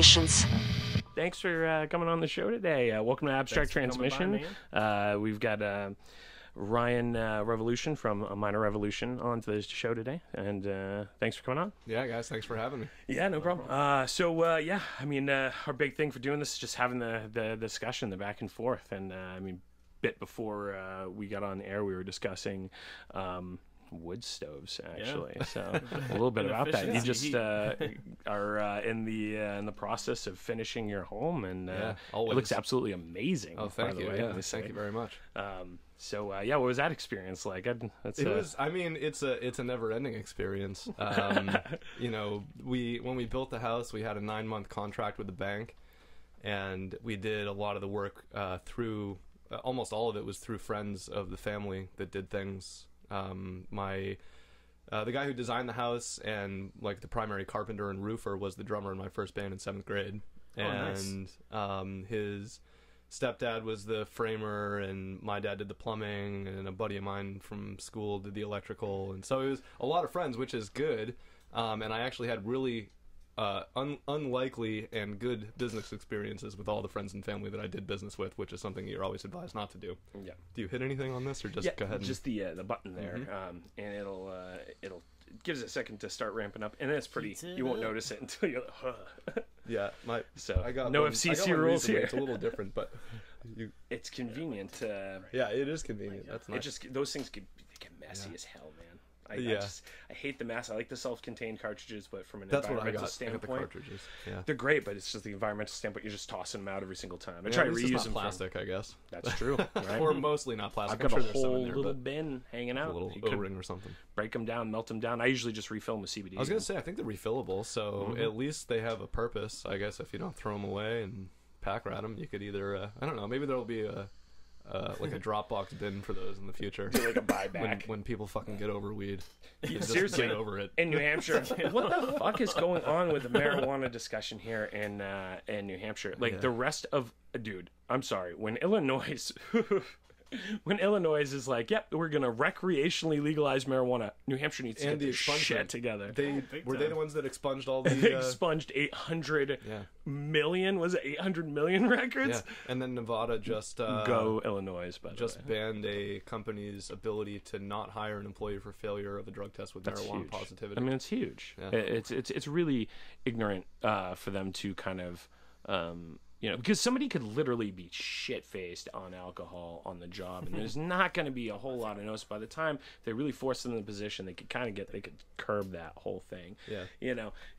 Hallucinations. Thanks for coming on the show today. Welcome to Abstract Transmission. We've got Ryan Revolution from Minor Revolution on to the show today, and thanks for coming on. Yeah, guys, thanks for having me. Yeah, no problem. Yeah, I mean, our big thing for doing this is just having the discussion, the back and forth, and I mean, bit before we got on air, we were discussing wood stoves, actually. Yeah. So a little bit about that. You just are in the process of finishing your home, and it looks absolutely amazing. Oh, thank you. Yeah, thank you very much. What was that experience like? I mean, it's a never-ending experience. You know, when we built the house, we had a 9-month contract with the bank, and we did a lot of the work through. Almost all of it was through friends of the family that did things. The guy who designed the house and like the primary carpenter and roofer was the drummer in my first band in 7th grade. And his stepdad was the framer, and my dad did the plumbing, and a buddy of mine from school did the electrical. And so it was a lot of friends, which is good. And I actually had really unlikely and good business experiences with all the friends and family that I did business with, which is something you're always advised not to do. Yeah. Do you hit anything on this, or just go ahead? Just the button there, and it'll gives it a second to start ramping up, and then it's pretty. You won't notice it until you're like, yeah. I got no FCC rules here. It's a little different, but it's convenient. Yeah, it is convenient. That's nice. Those things get messy as hell, man. I hate the mass. I like the self-contained cartridges, but from an environmental standpoint, they're great. But it's just the environmental standpoint. You're just tossing them out every single time. I try to reuse them. Plastic, I guess. That's true, right? Or mostly not plastic. I've got a whole little bin hanging out. A little O-ring or something. Break them down, melt them down. I usually just refill them with CBD. I was gonna say, I think they're refillable, so at least they have a purpose. I guess if you don't throw them away and pack rat them, you could either I don't know. Maybe there'll be like a Dropbox bin for those in the future. Do like a buyback when people fucking get over weed. Seriously, get over it. In New Hampshire, what the fuck is going on with the marijuana discussion here in New Hampshire? Like the rest of, dude, I'm sorry, when Illinois is like, yep, we're gonna recreationally legalize marijuana, New Hampshire needs to get their shit together. Were they the ones that expunged all the expunged 800 million? Was it 800 million records? Yeah. And then Nevada just go Illinois, banned a company's ability to not hire an employee for failure of a drug test with marijuana positivity. I mean, it's huge. Yeah. It's really ignorant for them to kind of because somebody could literally be shit-faced on alcohol on the job, and there's not going to be a whole lot of notice. By the time they really force them in the position, they could curb that whole thing. Yeah.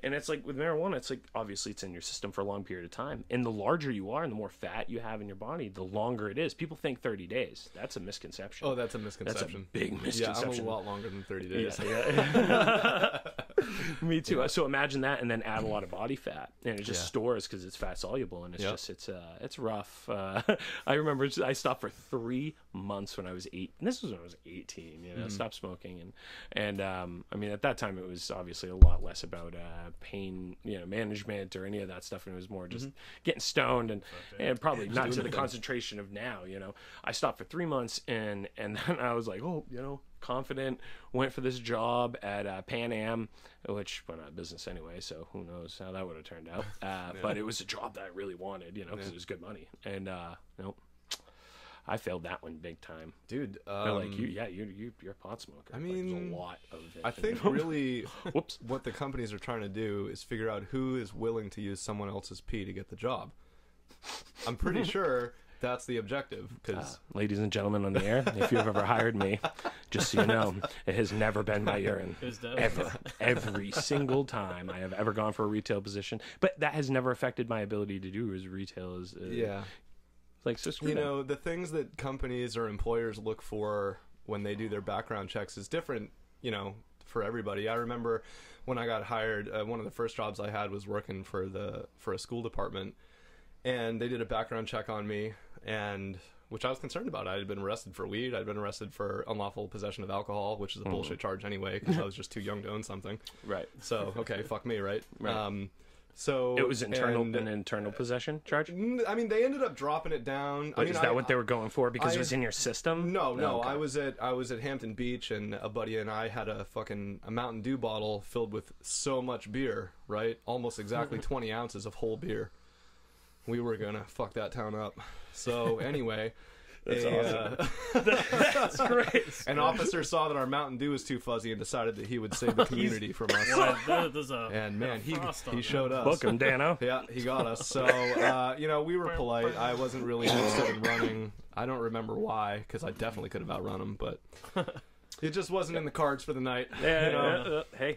And it's like with marijuana, it's like obviously it's in your system for a long period of time, and the larger you are and the more fat you have in your body, the longer it is. People think 30 days. That's a misconception. Oh, that's a misconception. That's a big misconception. Yeah, I'm a lot longer than 30 days. Yeah. Me too. Yeah. So imagine that, and then add a lot of body fat, and it just stores because it's fat soluble, and it's it's rough. I remember I stopped for 3 months when I was 8. And this was when I was 18. Stopped smoking, and I mean at that time it was obviously a lot less about pain, management or any of that stuff, and it was more just getting stoned and probably not to the concentration of now. I stopped for 3 months, and then I was like, confident, went for this job at Pan Am, which went out of business anyway, so who knows how that would have turned out. But it was a job that I really wanted, because it was good money. And I failed that one big time, dude. Like you're a pot smoker. I mean, there's a lot of it. I think really, what the companies are trying to do is figure out who is willing to use someone else's pee to get the job. I'm pretty sure that's the objective. Because ladies and gentlemen on the air, if you've ever hired me, just so you know, it has never been my urine. Ever. Every single time I have ever gone for a retail position. But that has never affected my ability to do as retail. Like, so the things that companies or employers look for when they do their background checks is different, for everybody. I remember when I got hired, one of the first jobs I had was working for a school department, and they did a background check on me, and which I was concerned about. I had been arrested for weed. I'd been arrested for unlawful possession of alcohol, which is a bullshit charge anyway, because I was just too young to own something. Right. So, okay, fuck me, right? So It was an internal possession charge. I mean, they ended up dropping it down. But is that what they were going for? Because it was in your system? No. Okay. I was at Hampton Beach, and a buddy and I had a Mountain Dew bottle filled with so much beer, right? Almost exactly 20 ounces of whole beer. We were gonna fuck that town up. So anyway. That's awesome. That's great. An officer saw that our Mountain Dew was too fuzzy and decided that he would save the community from us. And man, he showed us. Book him, Dano. Yeah, he got us. So, we were polite. I wasn't really interested in running. I don't remember why, because I definitely could have outrun him, but it just wasn't in the cards for the night. Hey,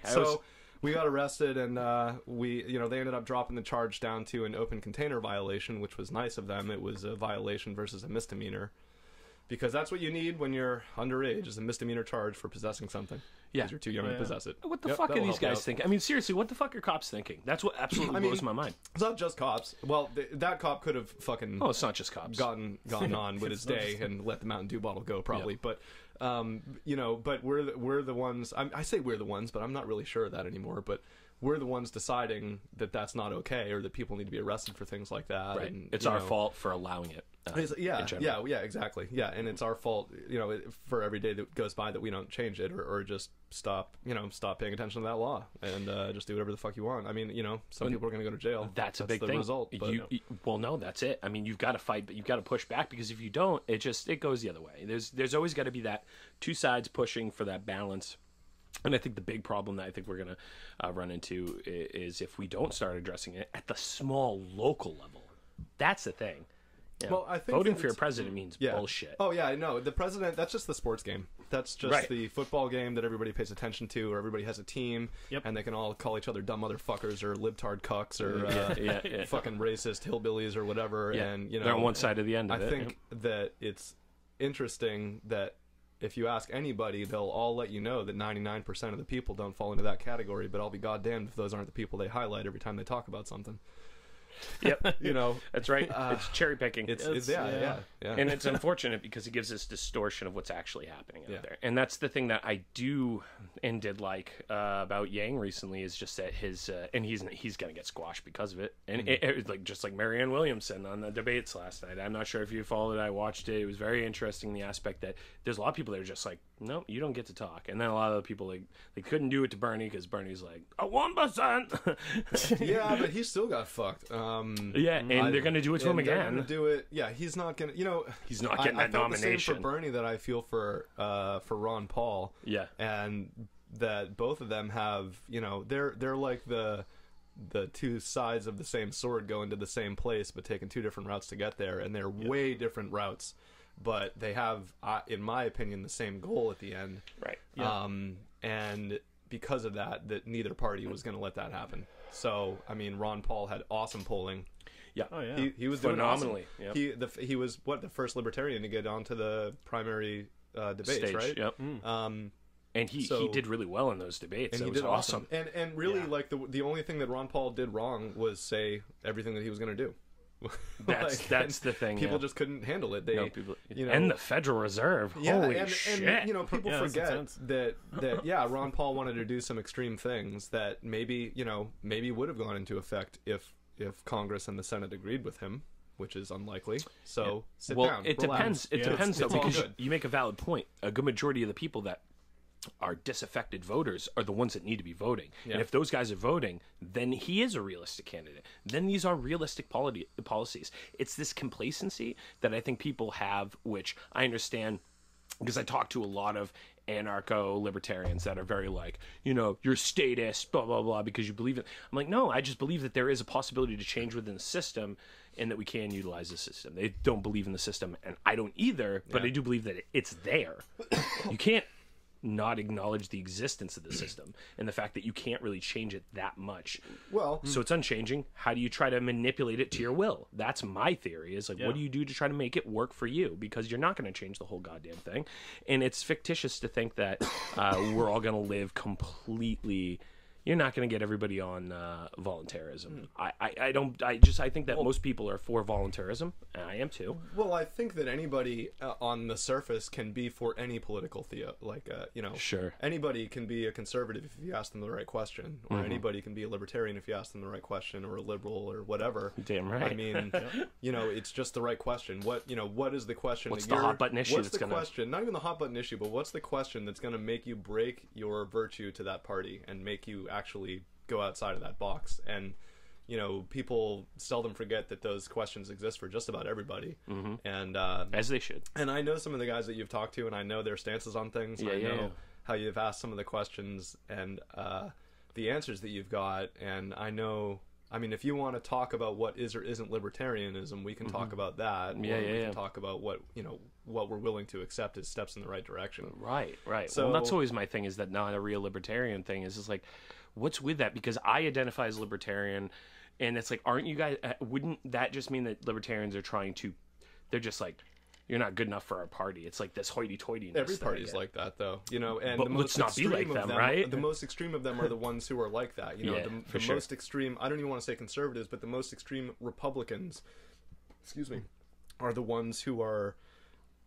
we got arrested, and they ended up dropping the charge down to an open container violation, which was nice of them. It was a violation versus a misdemeanor, because that's what you need when you're underage, is a misdemeanor charge for possessing something. Yeah, because you're too young to possess it. What the fuck are these guys thinking? I mean, seriously, what the fuck are cops thinking? That's what absolutely blows my mind. It's not just cops. Well, that cop could have fucking it's not just cops. Gone on with his day and let the Mountain Dew bottle go, probably. Yep. But but we're the ones. I say we're the ones, but I'm not really sure of that anymore. But we're the ones deciding that that's not okay, or that people need to be arrested for things like that. Right. And, it's our fault for allowing it. Exactly. Yeah, and it's our fault, for every day that goes by that we don't change it, or just stop paying attention to that law and just do whatever the fuck you want. I mean, some people are going to go to jail. That's a big the thing. Result. But, well, no, that's it. I mean, you've got to fight, but you've got to push back, because if you don't, it goes the other way. There's always got to be that two sides pushing for that balance. And I think the big problem that I think we're going to run into is if we don't start addressing it at the small local level. That's the thing. Well, I think voting for your president means bullshit. Oh yeah, no, the president, that's just the sports game. That's just the football game that everybody pays attention to, or everybody has a team, and they can all call each other dumb motherfuckers or libtard cucks or fucking racist hillbillies or whatever. Yeah. And they're on one side of the end of it. I think that it's interesting that if you ask anybody, they'll all let you know that 99% of the people don't fall into that category, but I'll be goddamned if those aren't the people they highlight every time they talk about something. Yep. That's right. It's cherry picking. Yeah. And it's unfortunate because it gives this distortion of what's actually happening out there. And that's the thing that I do and did like about Yang recently, is just that his and he's going to get squashed because of it. And it was just like Marianne Williamson on the debates last night. I'm not sure if you followed it. I watched it. It was very interesting, the aspect that there's a lot of people that are just like, no, you don't get to talk. And then a lot of the people, they couldn't do it to Bernie because Bernie's like, 1%. Yeah, but he still got fucked. And they're going to do it to him again. They're going to do it. Yeah, he's not going to. He's not getting that nomination. The same for Bernie that I feel for Ron Paul. Yeah, and that both of them have. They're like the two sides of the same sword going to the same place, but taking two different routes to get there, and they're way different routes. But they have, in my opinion, the same goal at the end. Right. Yeah. And because of that neither party was going to let that happen. So, I mean, Ron Paul had awesome polling. Yeah. Oh, yeah. He was doing phenomenally. Awesome. Yep. He was the first libertarian to get onto the primary debates, stage, right? Yep. And he did really well in those debates. And he did awesome. And really, the only thing that Ron Paul did wrong was say everything that he was going to do. That's the thing. People just couldn't handle it. And the Federal Reserve. Holy shit! And people forget that Ron Paul wanted to do some extreme things that maybe would have gone into effect if Congress and the Senate agreed with him, which is unlikely. So sit down. It relax. Depends. It depends though, because you make a valid point. A good majority of the people that are disaffected voters are the ones that need to be voting. Yeah. And if those guys are voting, then he is a realistic candidate. Then these are realistic policies. It's this complacency that I think people have, which I understand because I talk to a lot of anarcho-libertarians that are very like, you're statist, blah, blah, blah, because you believe it. I'm like, no, I just believe that there is a possibility to change within the system and that we can utilize the system. They don't believe in the system, and I don't either, but I do believe that it's there. You can't not acknowledge the existence of the system and the fact that you can't really change it that much. Well, so it's unchanging. How do you try to manipulate it to your will? That's my theory, is what do you do to try to make it work for you? Because you're not going to change the whole goddamn thing. And it's fictitious to think that we're all going to live completely, you're not going to get everybody on voluntarism. I think that most people are for voluntarism, and I am too. Well, I think that anybody on the surface can be for any political Sure. Anybody can be a conservative if you ask them the right question, or anybody can be a libertarian if you ask them the right question, or a liberal or whatever. Damn right. I mean, it's just the right question. What is the question? What's the hot button issue? What's the question? Not even the hot button issue, but what's the question that's going to make you break your virtue to that party and make you actually go outside of that box? And people seldom forget that those questions exist for just about everybody, and as they should. And I know some of the guys that you've talked to, and I know their stances on things. I know how you've asked some of the questions and the answers that you've got, and I know. I mean, if you want to talk about what is or isn't libertarianism, we can talk about that. We can talk about what we're willing to accept as steps in the right direction. Right. So that's always my thing, is that not a real libertarian thing is just like, what's with that? Because I identify as libertarian, and it's like, aren't you guys? Wouldn't that just mean that libertarians are they're just like, you're not good enough for our party? It's like this hoity-toityness. Every party's like that, though, and but let's not be like them, right? The most extreme of them are the ones who are like that. The most extreme. I don't even want to say conservatives, but the most extreme Republicans, are the ones who are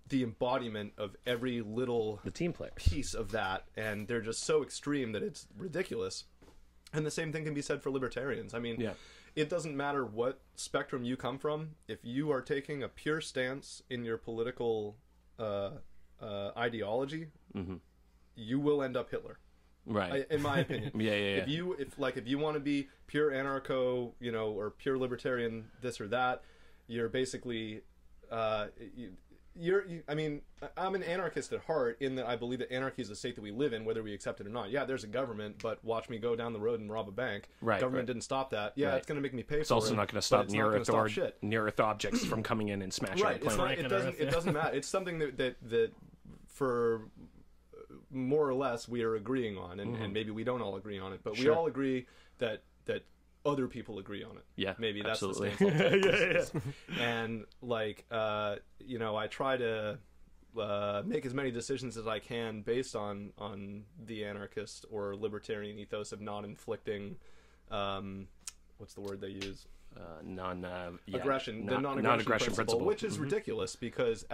the embodiment of every little the team player piece of that, and they're just so extreme that it's ridiculous. And the same thing can be said for libertarians. I mean, it doesn't matter what spectrum you come from. If you are taking a pure stance in your political ideology, you will end up Hitler. Right. In my opinion. If you want to be pure anarcho, or pure libertarian, this or that, you're basically I'm an anarchist at heart, in that I believe that anarchy is the state that we live in, whether we accept it or not. Yeah, there's a government, but watch me go down the road and rob a bank. Right. Government didn't stop that. Yeah, it's going to make me pay for it. It's also not going to stop near Earth objects from coming in and smashing our planet. It doesn't matter. It's something that for more or less we are agreeing on, and maybe we don't all agree on it, but we all agree that other people agree on it. Yeah, maybe that's absolutely. The stance. And I try to make as many decisions as I can based on the anarchist or libertarian ethos of non-inflicting. What's the word they use? Aggression. The non-aggression principle, which is ridiculous, because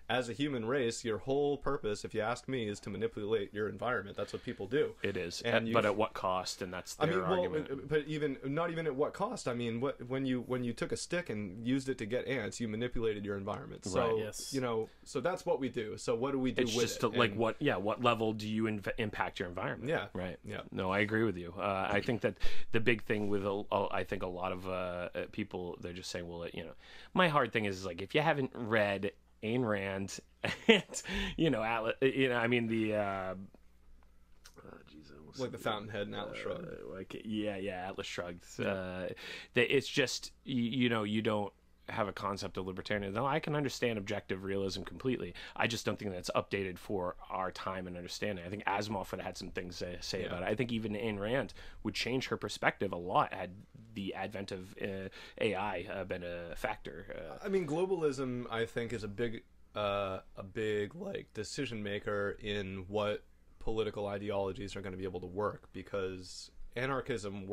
as a human race, your whole purpose, if you ask me, is to manipulate your environment. That's what people do. It is, but at what cost? And that's their argument. But not even at what cost. I mean, when you took a stick and used it to get ants, you manipulated your environment. So so that's what we do. So what do we do with it? It's just what level do you impact your environment? Yeah, right. Yeah, no, I agree with you. I think that the big thing with I think a lot of people, they're just saying, well, my hard thing is like, if you haven't read Ayn Rand and Atlas, like the Fountainhead and Atlas Shrugged. Atlas Shrugged. It's just you don't have a concept of libertarianism. No, I can understand objective realism completely. I just don't think that's updated for our time and understanding. I think Asimov would have had some things to say about it. I think even Ayn Rand would change her perspective a lot had the advent of AI been a factor. Globalism, I think, is a big like decision maker in what political ideologies are going to be able to work, because anarchism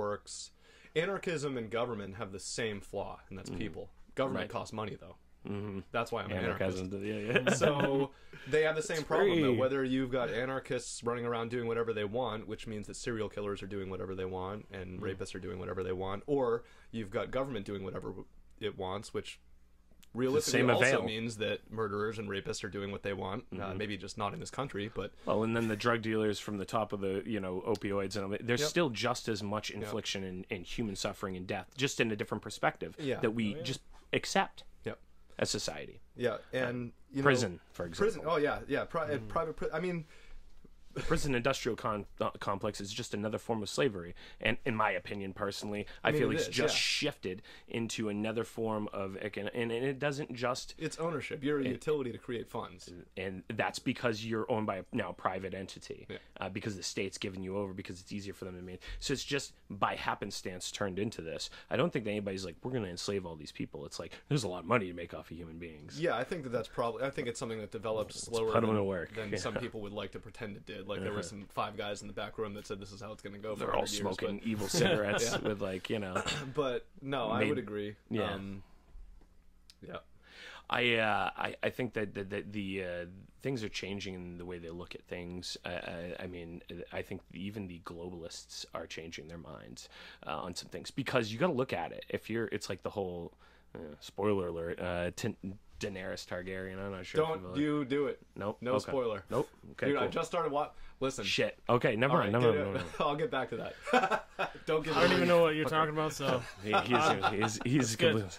and government have the same flaw, and that's people. Government costs money, though. That's why I'm an anarchist. So they have the same problem, though. Whether you've got anarchists running around doing whatever they want, which means that serial killers are doing whatever they want and rapists are doing whatever they want, or you've got government doing whatever it wants, which realistically also means that murderers and rapists are doing what they want. Maybe just not in this country, but and then the drug dealers from the top of the opioids, and there's still just as much infliction and human suffering and death, just in a different perspective that we just accept as society. And prison, for example. Private. The prison industrial complex is just another form of slavery, and in my opinion, personally, I feel it's just shifted into another form of, and it doesn't just. It's ownership. You're a utility to create funds, and that's because you're owned by a private entity, because the state's given you over because it's easier for them to make. So it's just by happenstance turned into this. I don't think that anybody's like, we're going to enslave all these people. It's like, there's a lot of money to make off of human beings. Yeah, I think that's probably. I think it's something that developed slower than some people would like to pretend it did. started. Like there were some 5 guys in the back room that said this is how it's going to go. They're all smoking evil cigarettes with like, you know. But no, I would agree. Yeah. Yeah. I think that the things are changing in the way they look at things. I mean, I think even the globalists are changing their minds on some things, because you got to look at it. It's like the whole spoiler alert. Daenerys Targaryen. I'm not sure. Don't you do it? Nope. No spoiler. Nope. Okay. Dude, cool. I just started. Listen. Shit. Okay. Never mind. No. I'll get back to that. Don't give. I don't even know what you're talking about. So he's completely.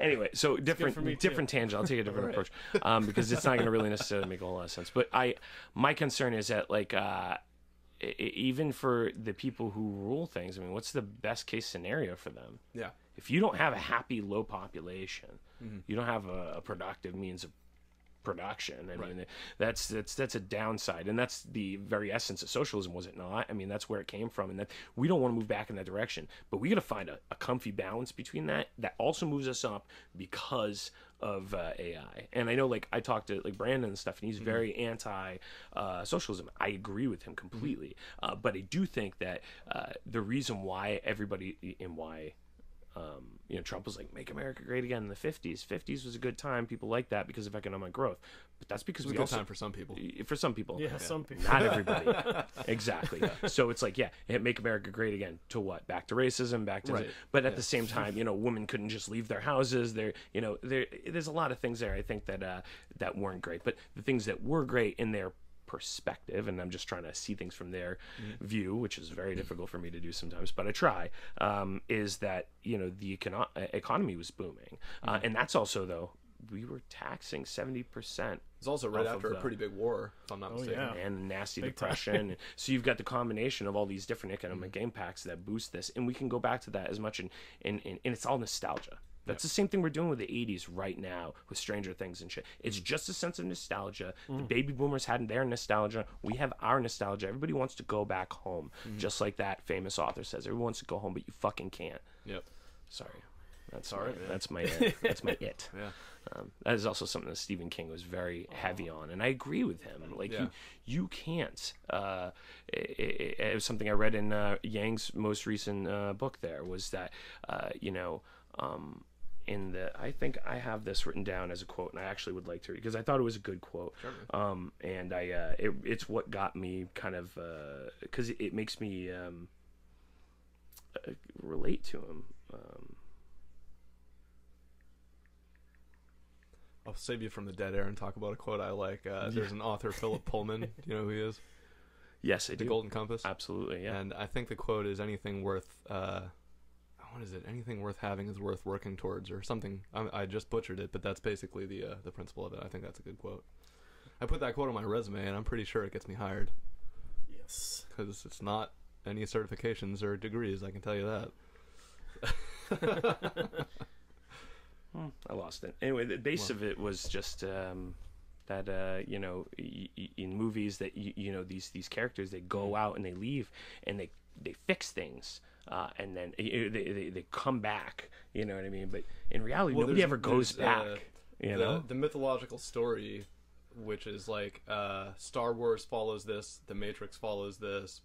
Anyway, so different tangent. I'll take a different approach because it's not going to really necessarily make a whole lot of sense. But my concern is that like even for the people who rule things, I mean, what's the best case scenario for them? Yeah. If you don't have a happy low population, you don't have a productive means of production. I mean, that's a downside, and that's the very essence of socialism, was it not? I mean, that's where it came from, and that we don't want to move back in that direction. But we got to find a comfy balance between that also moves us up because of AI. And I know, like, I talked to like Brandon and stuff, and he's very anti socialism. I agree with him completely, but I do think that the reason why everybody and why Trump was like, make America great again in the 50s. 50s was a good time. People like that because of economic growth. But that's because it was a good time for some people. For some people. Yeah, some people. Not everybody. Exactly. So it's like, make America great again. To what? Back to racism, back to... Right. But at the same time, women couldn't just leave their houses. There's a lot of things there, I think, that weren't great. But the things that were great in their perspective, and I'm just trying to see things from their view, which is very difficult for me to do sometimes, but I try, is that the economy was booming, and that's also, though, we were taxing 70%. It's also right after a pretty big war, if I'm not mistaken. Yeah. And a nasty depression. So you've got the combination of all these different economic impacts that boost this, and we can go back to that as much, and it's all nostalgia. That's the same thing we're doing with the 80s right now with Stranger Things and shit. It's just a sense of nostalgia. The baby boomers had their nostalgia. We have our nostalgia. Everybody wants to go back home, just like that famous author says. Everyone wants to go home, but you fucking can't. Yep. Sorry. That's my that's my it. Yeah. That is also something that Stephen King was very heavy on, and I agree with him. Like you can't. It was something I read in Yang's most recent book. There was that I think I have this written down as a quote, and I actually would like to read because I thought it was a good quote. Sure. And it's what got me kind of because it makes me relate to him. I'll save you from the dead air and talk about a quote I like. There's an author, Philip Pullman. Do you know who he is? Yes, I do. The Golden Compass. Absolutely, yeah. And I think the quote is anything worth. What is it? Anything worth having is worth working towards, or something. I just butchered it, but that's basically the principle of it. I think that's a good quote. I put that quote on my resume, and I'm pretty sure it gets me hired. Yes. Because it's not any certifications or degrees, I can tell you that. I lost it. Anyway, the base of it was just that in movies that these characters, they go out and they leave and they fix things. And then they come back, you know what I mean? But in reality, nobody ever goes back. The mythological story, which is like Star Wars follows this, The Matrix follows this,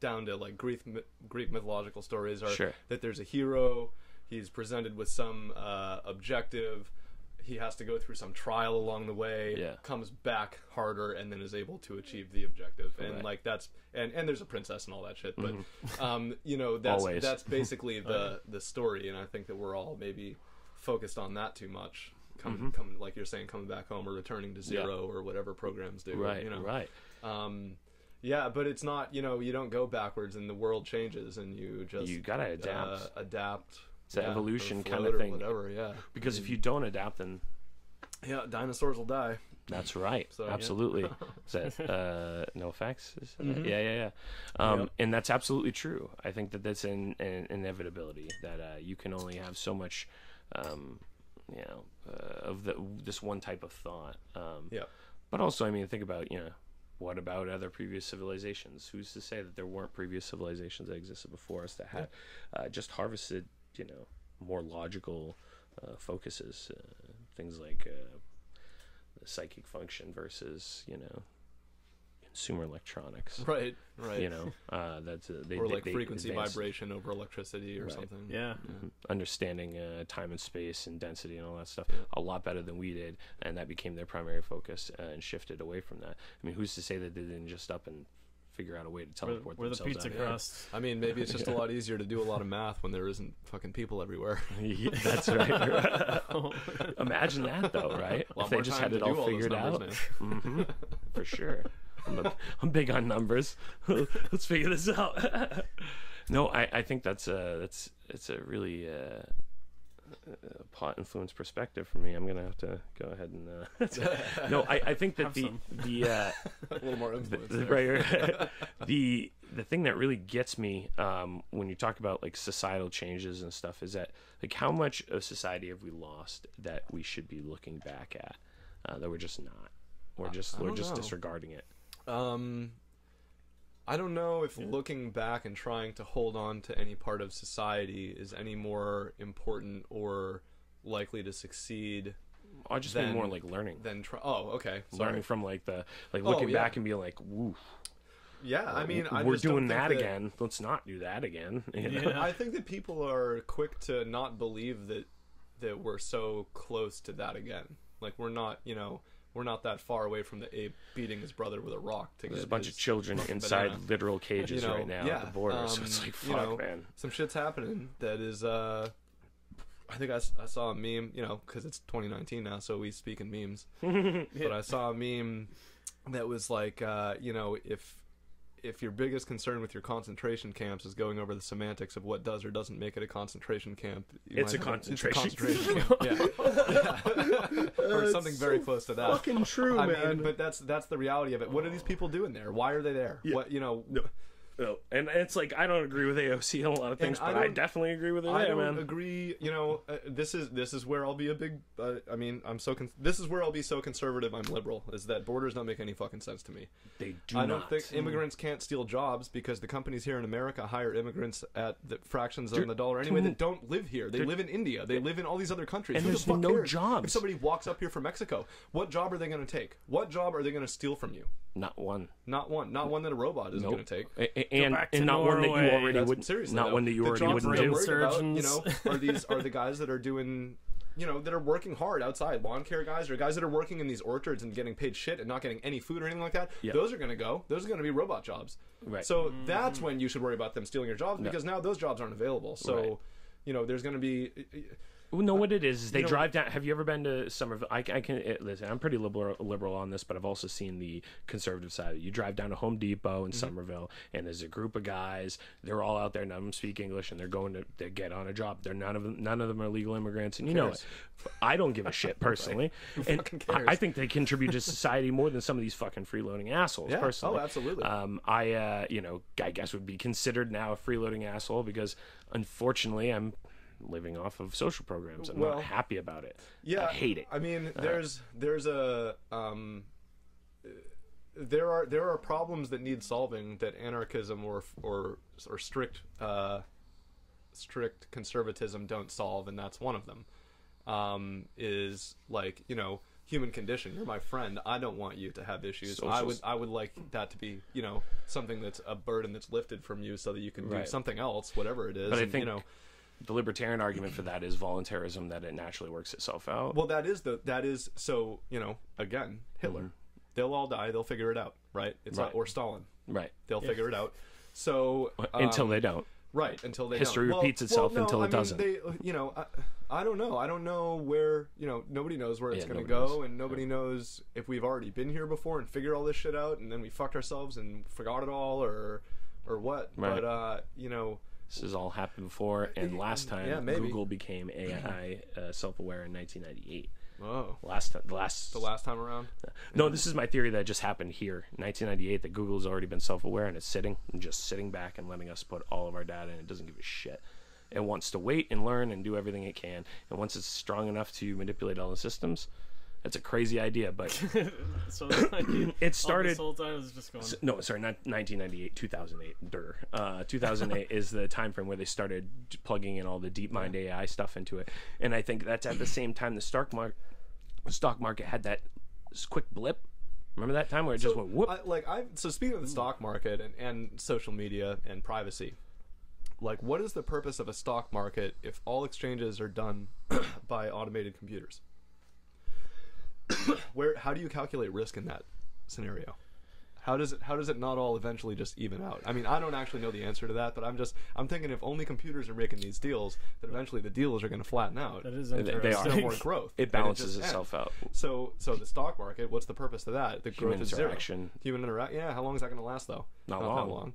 down to like Greek mythological stories are that there's a hero, he's presented with some objective, he has to go through some trial along the way, comes back harder, and then is able to achieve the objective. And like that's and there's a princess and all that shit. But that's basically the story. And I think that we're all maybe focused on that too much. Coming like you're saying, coming back home or returning to zero or whatever programs do. Right. Yeah, but it's not. You don't go backwards, and the world changes, and you gotta adapt. It's an evolution kind of thing. Whatever, Because if you don't adapt, then dinosaurs will die. That's right. So, absolutely. Is that no effects? Yeah. And that's absolutely true. I think that's an inevitability that you can only have so much, of this one type of thought. But also, I mean, think about what about other previous civilizations? Who's to say that there weren't previous civilizations that existed before us that had just harvested more logical focuses, things like the psychic function versus consumer electronics. Right. Right. You know, that's or like frequency advance vibration over electricity or something. Yeah. understanding time and space and density and all that stuff a lot better than we did, and that became their primary focus and shifted away from that. I mean, who's to say that they didn't just up and figure out a way to teleport We're the themselves pizza out? crust. I mean, maybe it's just a lot easier to do a lot of math when there isn't fucking people everywhere. Yeah, that's right. Imagine that, though, right? A lot If they more just time had to it do all all those figured out. numbers, For sure. I'm big on numbers. Let's figure this out. No, I think it's a really plot influence perspective for me. I'm gonna have to go ahead and no, I think that a little more influence. right, the thing that really gets me when you talk about like societal changes and stuff is that like how much of society have we lost that we should be looking back at that we're just not, or just we're just disregarding it. I don't know if looking back and trying to hold on to any part of society is any more important or likely to succeed. I just mean more like learning. Okay. Sorry. Learning from like the looking back and being like, woo. Yeah, I mean, I we're just don't doing think that again. Let's not do that again. You know? Yeah. I think that people are quick to not believe that we're so close to that again. Like we're not, we're not that far away from the ape beating his brother with a rock to There's get a bunch his of children inside banana. literal cages right now at the border, so it's like, fuck, man. Some shit's happening that is, I think I saw a meme, because it's 2019 now, so we speak in memes. But I saw a meme that was like, if your biggest concern with your concentration camps is going over the semantics of what does or doesn't make it a concentration camp, It's a concentration camp. Yeah. Or something very close to that. Fucking true, I man. mean, but that's the reality of it. What are these people doing there? Why are they there? Yeah. What No. And it's like I don't agree with AOC in a lot of things, but I definitely agree with it. I don't man. agree. This is where I'll be a big. This is where I'll be so conservative. I'm liberal. Is that borders don't make any fucking sense to me. They do I not. don't think immigrants can't steal jobs because the companies here in America hire immigrants at the fractions on the dollar anyway that don't live here. They live in India. They live in all these other countries. And Who the there's fuck no cares? jobs. If somebody walks up here from Mexico, what job are they going to take? What job are they going to steal from you? Not one. Not one. Not one that a robot is going to take. And back to not one that you Norway. already That's- wouldn't. seriously, Not though. one that you The already jobs wouldn't they're do. worried about, Surgeons. are the guys that are doing, that are working hard outside, lawn care guys, or guys that are working in these orchards and getting paid shit and not getting any food or anything like that. Yeah. Those are going to go. Those are going to be robot jobs. Right. So that's when you should worry about them stealing your jobs because now those jobs aren't available. So, there's going to be. Well, no, what it is they drive down. Have you ever been to Somerville? Listen. I'm pretty liberal on this, but I've also seen the conservative side. You drive down to Home Depot in Somerville, and there's a group of guys. They're all out there. None of them speak English, and they're going to get on a job. They're none of them are legal immigrants, and you know it. I don't give a shit personally, and I think they contribute to society more than some of these fucking freeloading assholes. Yeah. Personally, Oh, absolutely. I guess would be considered now a freeloading asshole because unfortunately I'm living off of social programs. I'm not happy about it. Yeah, I hate it. I mean, there are problems that need solving that anarchism or strict conservatism don't solve, and that's one of them. Is like human condition. You're my friend. I don't want you to have issues. I would like that to be something that's a burden that's lifted from you so that you can do something else, whatever it is. But I think the libertarian argument for that is voluntarism, that it naturally works itself out. Well, that is so, again, Hitler. They'll all die, they'll figure it out, right? It's Right. or Stalin. Right. They'll figure it out. So Until they don't. right, until they History don't. repeats itself until it doesn't. They, I don't know. I don't know where, nobody knows where it's going to nobody go, knows. and nobody knows if we've already been here before and figured all this shit out and then we fucked ourselves and forgot it all or what. Right. But This has all happened before, and last time maybe. Google became AI self-aware in 1998. whoa. The last Time around? No, this is my theory that just happened here. 1998, that Google's already been self-aware and it's sitting back and letting us put all of our data in. It doesn't give a shit. It wants to wait and learn and do everything it can. And once it's strong enough to manipulate all the systems, that's a crazy idea, but So it started. This whole time was just going. No, sorry, not 1998, 2008. 2008 is the time frame where they started plugging in all the DeepMind AI stuff into it, and I think that's at the same time the stock market had that quick blip, Remember that time where it just went whoop? So speaking of the stock market and social media and privacy, like, what is the purpose of a stock market if all exchanges are done by automated computers? How do you calculate risk in that scenario? How does it not all eventually just even out? I mean, I don't actually know the answer to that, but I'm thinking if only computers are making these deals, that eventually the deals are going to flatten out. That is They interesting. are. Still more growth. It And balances just itself out. So the stock market, what's the purpose of that? The growth Human is zero. interaction. Human interaction. Yeah, how long is that going to last though? Not that long. long.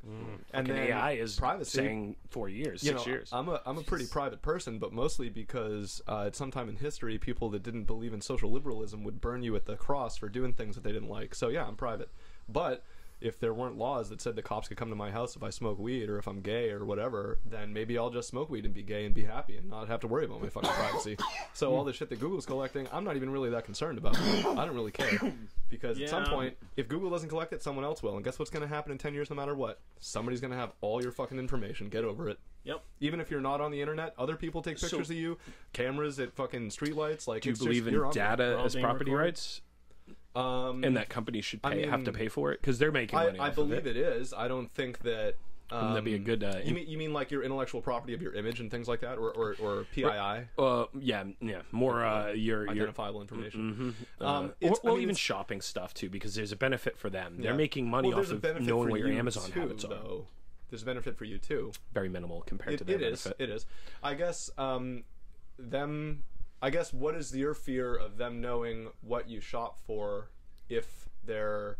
And then AI is privacy. saying 4 years, You 6 know, years. I'm a pretty private person, but mostly because at some time in history, people that didn't believe in social liberalism would burn you at the cross for doing things that they didn't like. So yeah, I'm private. But if there weren't laws that said the cops could come to my house if I smoke weed or if I'm gay or whatever, then maybe I'll just smoke weed and be gay and be happy and not have to worry about my fucking privacy. So all the shit that Google's collecting, I'm not even really that concerned about. I don't really care. Because at some Yeah. point, if Google doesn't collect it, someone else will. And guess what's going to happen in 10 years no matter what? Somebody's going to have all your fucking information. Get over it. Yep. Even if you're not on the internet, other people take pictures of you, cameras at fucking streetlights. Like, Do you it's just- believe in you're on data We're all as being property recorded. rights? there. And that company should I have to mean, pay for it? Because they're making money I off believe of it. it is. I don't think that. Wouldn't that be a good... You mean like your intellectual property of your image and things like that, or PII, yeah. More your identifiable information? even shopping stuff too, because there's a benefit for them. They're Yeah. making money Well, off there's a of benefit knowing for what your you Amazon too, habits are. though. There's a benefit for you too. Very minimal compared to It their is. benefit. It is. I guess them. I guess what is your fear of them knowing what you shop for if there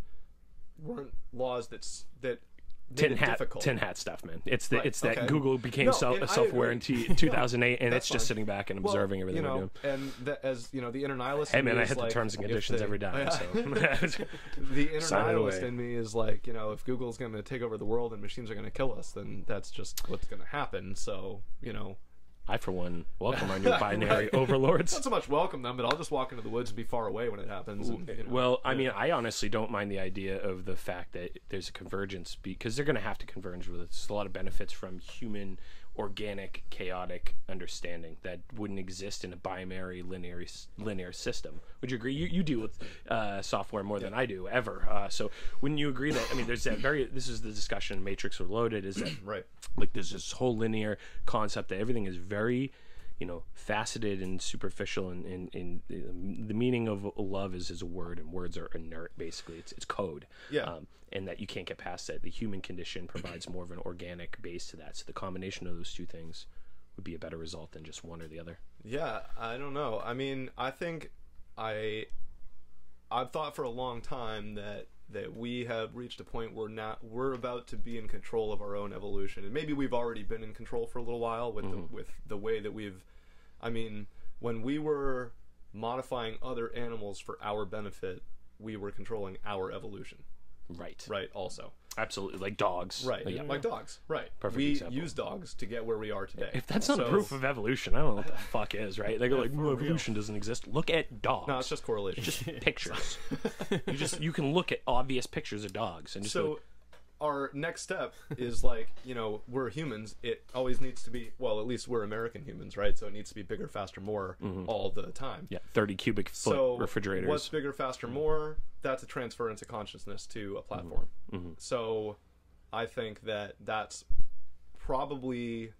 weren't laws that made it difficult? Tin hat stuff, man. It's Right, it's that okay. Google became No, and I software in agree. 2008, and That's it's just fine. sitting back and Well, observing everything you we're know, doing. and as you know, the inner nihilist. Hey in me man, I is hit the like, terms and if conditions they- every time. Yeah. So The inner Sign it nihilist away. in me is like, you know, if Google's going to take over the world and machines are going to kill us, then that's just what's going to happen. So, you know, I, for one, welcome our new binary overlords. not so much welcome them, but I'll just walk into the woods and be far away when it happens. And, you know, Well, I mean, I honestly don't mind the idea of the fact that there's a convergence, because they're going to have to converge with it. There's a lot of benefits from human, organic, chaotic understanding that wouldn't exist in a binary linear system. Would you agree? You deal with software more than I do ever. So wouldn't you agree that, I mean, there's that this is the discussion in Matrix Reloaded, is that right. like there's this whole linear concept that everything is very, faceted and superficial, and the meaning of love is a word, and words are inert. Basically, it's code. Yeah. And that you can't get past that. The human condition provides more of an organic base to that. So the combination of those two things would be a better result than just one or the other. Yeah, I don't know. I mean, I think I've thought for a long time that we have reached a point where now we're about to be in control of our own evolution, and maybe we've already been in control for a little while with the way that we've. I mean, when we were modifying other animals for our benefit, we were controlling our evolution. Right. Right. Also. Absolutely. Like dogs. Right. Like, Like dogs. Right. Perfect we example. use dogs to get where we are today. If that's not So- proof of evolution, I don't know what the fuck is, right? They go like, well, evolution doesn't exist. Look at dogs. No, it's just correlation. just pictures. you can look at obvious pictures of dogs and just go, So our next step is like, we're humans. It always needs to be, well, at least we're American humans, right? So it needs to be bigger, faster, more all the time. yeah, 30 cubic foot So refrigerators. what's bigger, faster, more? That's a transference of consciousness to a platform. So I think that that's probably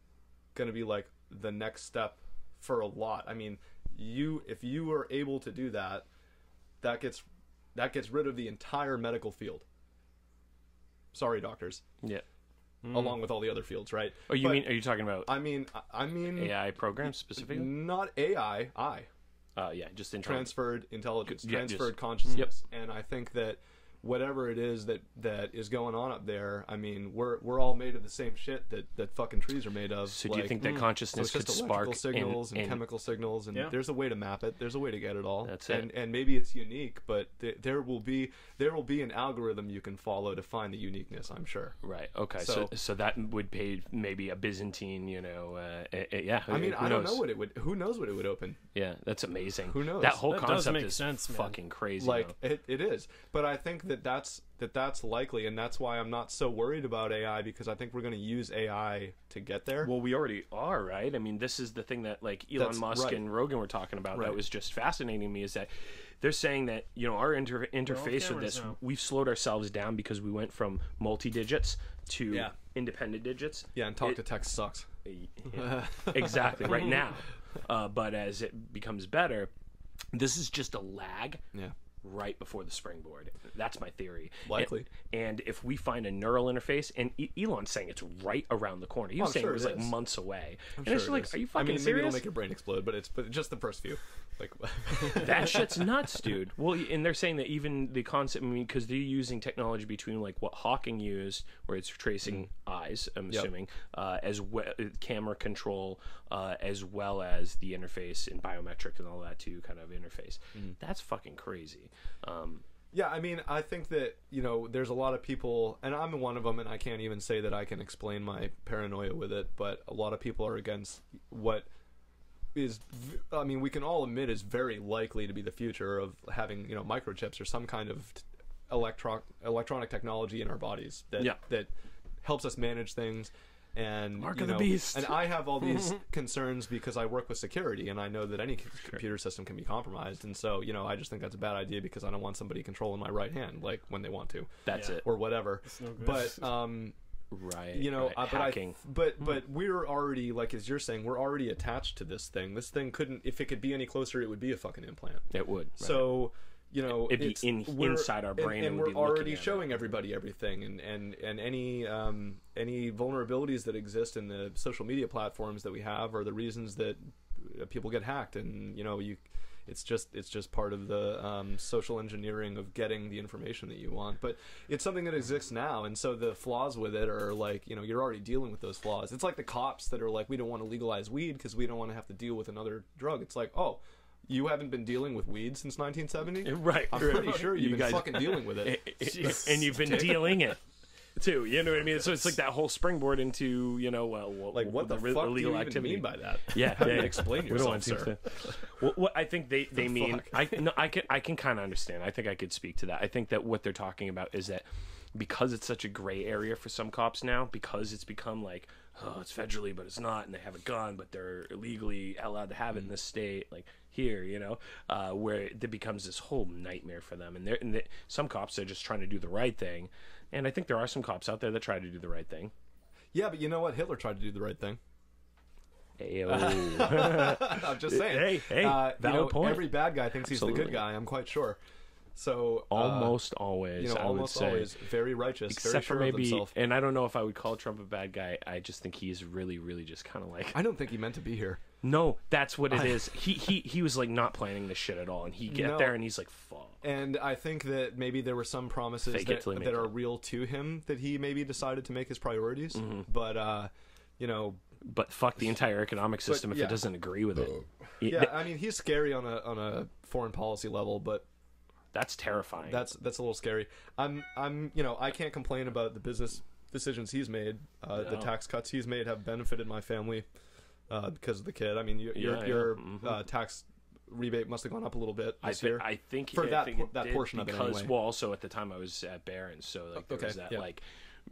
going to be like the next step for a lot. I mean, if you are able to do that, that gets rid of the entire medical field. Sorry, doctors. Yeah. Along with all the other fields, right? Oh, are you talking about I mean, AI programs specifically? not AI. Yeah, just in Transferred intelligence, Yeah, transferred consciousness, and I think that whatever it is that is going on up there, I mean, we're all made of the same shit that fucking trees are made of. So do you think that consciousness so it's could just spark electrical signals and and chemical signals, and Yeah. there's a way to map it. There's a way to get it all. That's it. And maybe it's unique, but there will be an algorithm you can follow to find the uniqueness. I'm sure. Right. Okay. So- So that would pay maybe a Byzantine, yeah. I mean, who I don't knows? know what it would. Who knows what it would open? Yeah, that's amazing. Who knows? That whole That does concept make is sense, man. fucking crazy. Like though. it is, but I think that's likely, and that's why I'm not so worried about AI, because I think we're going to use AI to get there. Well, we already are, right? I mean, this is the thing that like Elon Musk and Rogan were talking about that was just fascinating to me, is that they're saying that, you know, our interface with this, we've slowed ourselves down because we went from multi-digits to independent digits. Yeah, and talk-to-text sucks. Exactly, right now. But as it becomes better, this is just a lag right before the springboard. That's my theory. Likely. And if we find a neural interface, and Elon's saying it's right around the corner. He was saying it was like months away. And it's like, are you fucking serious? Maybe it'll make your brain explode, but just the first few. Like that shit's nuts, dude. Well, and they're saying that even the concept, I mean, because they're using technology between like what Hawking used, where it's tracing eyes, I'm assuming, as well, camera control, as well as the interface and biometric and all that to kind of interface. That's fucking crazy. Yeah, I mean, I think that, you know, there's a lot of people, and I'm one of them, and I can't even say that I can explain my paranoia with it, but a lot of people are against what is, I mean, we can all admit is very likely to be the future of having, you know, microchips or some kind of electronic technology in our bodies that helps us manage things. And Mark of the Beast. And I have all these concerns because I work with security, and I know that any computer system can be compromised. And so, you know, I just think that's a bad idea because I don't want somebody controlling my right hand, like when they want to. That's it. Or whatever. No good. But right. You know, hacking. but we're already, like as you're saying, we're already attached to this thing. This thing couldn't, if it could be any closer, it would be a fucking implant. It would. Right. So, you know, it'd be inside our brain, and we're already showing everybody everything, and any vulnerabilities that exist in the social media platforms that we have are the reasons that people get hacked, and you know, it's just part of the social engineering of getting the information that you want. But it's something that exists now, and so the flaws with it are like, you know, you're already dealing with those flaws. It's like the cops that are like, we don't want to legalize weed because we don't want to have to deal with another drug. It's like, oh, you haven't been dealing with weed since 1970? Right. I'm pretty sure you've been fucking dealing with it. And you've been dealing it, too. You know what I mean? So it's like that whole springboard into, you know, like what the fuck do you even mean by that? Yeah. How do you explain yourself, sir? Well, what I think they mean, I can kind of understand. I think I could speak to that. I think that what they're talking about is that because it's such a gray area for some cops now, because it's become like, oh, it's federally, but it's not, and they have a gun, but they're illegally allowed to have it in this state, like here, you know, where it becomes this whole nightmare for them. And some cops are just trying to do the right thing, and I think there are some cops out there that try to do the right thing. Yeah, but you know what? Hitler tried to do the right thing. I'm just saying. Hey, valid point. Every bad guy thinks he's the good guy. I'm quite sure. So almost always, you know, almost always very righteous, except very sure for maybe, of himself. And I don't know if I would call Trump a bad guy. I just think he's really, really just kind of like. I don't think he meant to be here. No, that's what it is. He was like not planning this shit at all, and he get there and he's like, fuck. And I think that maybe there were some promises that are real to him that he maybe decided to make his priorities, but you know. But fuck the entire economic system if it doesn't agree with it. Yeah, I mean, he's scary on a foreign policy level, but. That's terrifying. That's a little scary. I'm you know, I can't complain about the business decisions he's made. The tax cuts he's made have benefited my family because of the kid. I mean, your tax rebate must have gone up a little bit this year. I think for that did portion of it anyway. Well, also at the time I was at Barron's, so like there was that like,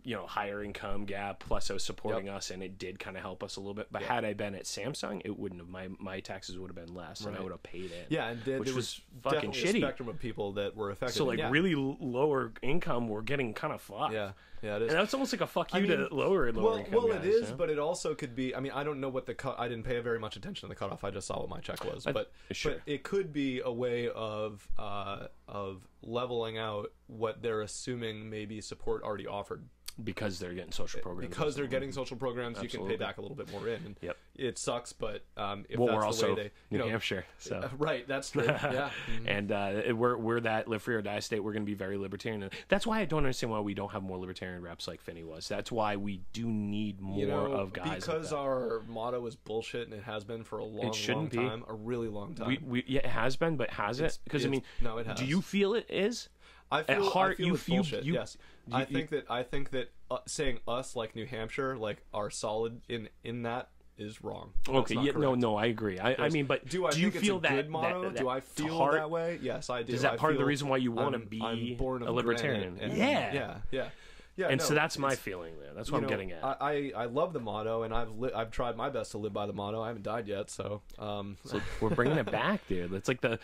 you know, higher income gap, plus I was supporting us, and it did kind of help us a little bit. But had I been at Samsung, it wouldn't have. My taxes would have been less, and I would have paid it. Yeah, and which was fucking shitty. A spectrum of people that were affected. So like really lower income were getting kind of fucked. Yeah, it is. And that's almost like a fuck you to lower income. Well, guys, it is, but it also could be. I mean, I don't know what the cut. I didn't pay very much attention to the cutoff. I just saw what my check was, but it could be a way of leveling out what they're assuming maybe support already offered. Because they're getting social programs. Because they're getting social programs, you can pay back a little bit more in. And it sucks, but if well, that's we're the also way they, New Hampshire, so right, that's true. Yeah, and we're that live free or die state. We're going to be very libertarian. And that's why I don't understand why we don't have more libertarian reps like Finney was. That's why we do need more of guys. Because like our motto is bullshit, and it has been for a long time, a really long time. It has been, but has it? Because I mean, no, it has. Do you feel it is? I feel, at heart, I feel bullshit. Yes, I think that saying us like New Hampshire like are solid in that is wrong. That's Okay, not yeah, correct. no, I agree. I mean, but do I you think feel it's a that good motto? that do I to feel heart- that way? Yes, I do. Is that I part of the feel reason why you want to I'm be born of a libertarian? granite, and- Yeah. Yeah. And no, so that's my it's- feeling there. That's what you I'm know, getting at. I love the motto, and I've tried my best to live by the motto. I haven't died yet, so So we're bringing it back, dude. It's like the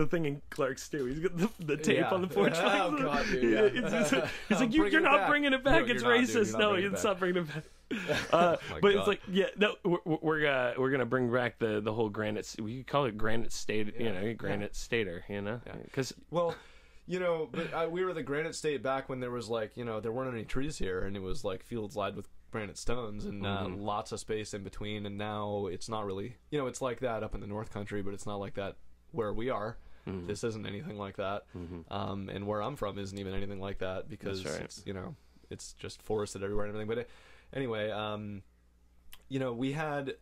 thing in Clerks too. He's got the tape Yeah. on the porch. Oh, God, dude, yeah. He's like, I'm you're bringing it not back. bringing it back. No, it's you're not, dude. racist. You're not No, bringing it it's back. not bringing it back. My But it's God. like, yeah, no, we're gonna bring back the whole granite. We could call it granite state. You know, granite stater. You know, because Well, you know, but we were the granite state back when there was like, you know, there weren't any trees here, and it was like fields lined with granite stones and lots of space in between. And now it's not really, you know, it's like that up in the North Country, but it's not like that where we are. This isn't anything like that, and where I'm from isn't even anything like that because That's right. it's, you know, it's just forested everywhere and everything. But anyway, you know, we had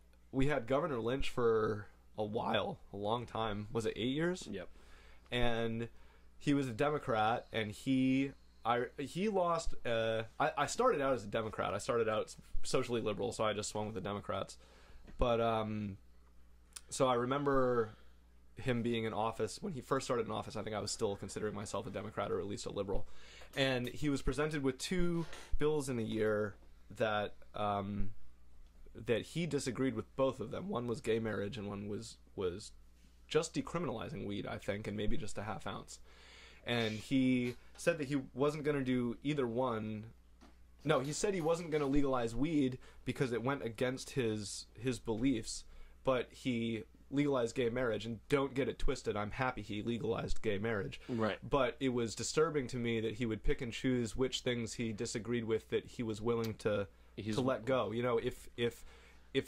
Governor Lynch for a while, a long time. Was it 8 years? yep. And he was a Democrat, and he lost. I started out as a Democrat. I started out socially liberal, so I just swung with the Democrats. But so I remember him being in office when he first started in office. I think I was still considering myself a Democrat or at least a liberal, and he was presented with 2 bills in a year that that he disagreed with both of them. One was gay marriage, and one was just decriminalizing weed, I think, and maybe just a half ounce. And he said that he wasn't going to do either one. No, he said he wasn't going to legalize weed because it went against his beliefs, but he legalized gay marriage. And don't get it twisted, I'm happy he legalized gay marriage. Right. But it was disturbing to me that he would pick and choose which things he disagreed with that he was willing to let go. You know, if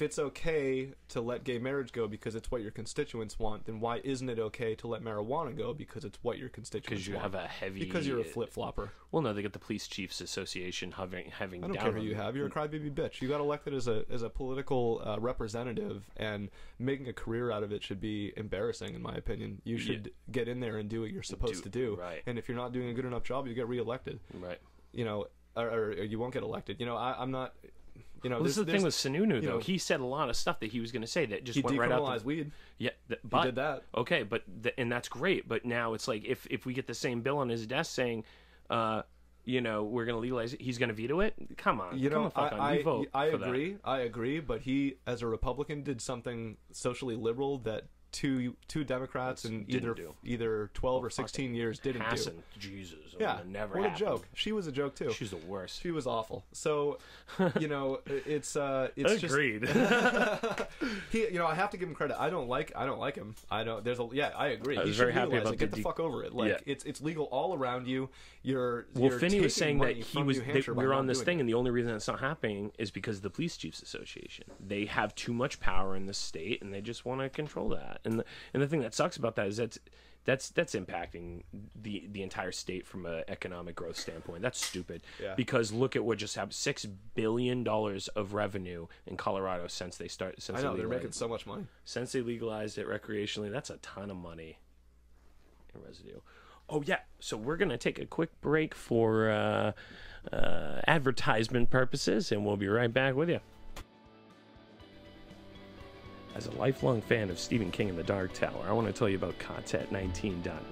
it's okay to let gay marriage go because it's what your constituents want, then why isn't it okay to let marijuana go because it's what your constituents want? Because you have a heavy. Because you're a flip-flopper. Well, no, they get the Police Chiefs Association having I don't down care who on you them. have. You're a crybaby bitch. You got elected as a political representative, and making a career out of it should be embarrassing, in my opinion. You should get in there and do what you're supposed to do. Right. And if you're not doing a good enough job, you get reelected. Right. You know, or you won't get elected. You know, I'm not. You know, Well, this is the thing with Sununu, though. know, he said a lot of stuff that he was going to say that just he went right out. decriminalized weed. Yeah, He but did that. okay, but and that's great. But now it's like if we get the same bill on his desk saying, you know, we're going to legalize it, he's going to veto it. Come on, You know, come the fuck on. You vote I for agree. I agree. But he, as a Republican, did something socially liberal that two Democrats in Didn't do. either 12 or 16 years didn't that. do. Hassan, Jesus, it Yeah, would've never what happened. a joke. She was a joke too. She's the worst. She was awful. So, you know, it's Agreed. just he. You know, I have to give him credit. I don't like him. I don't. I agree. I was He should very happy legalize about it. Get the the fuck over it. Like Yeah. it's legal all around you. You're Finney was taking saying that money he from was. New Hampshire by We were not on this doing thing, it. and the only reason that's not happening is because of the Police Chiefs Association. They have too much power in the state, and they just want to control that. And the thing that sucks about that is that's impacting the entire state from an economic growth standpoint. That's stupid. Yeah. Because look at what just happened: $6 billion of revenue in Colorado since they I know they're legalized- making so much money. since they legalized it recreationally. That's a ton of money in residue. Oh yeah, so we're gonna take a quick break for advertisement purposes, and we'll be right back with you. As a lifelong fan of Stephen King and The Dark Tower, I want to tell you about Kotet19.net.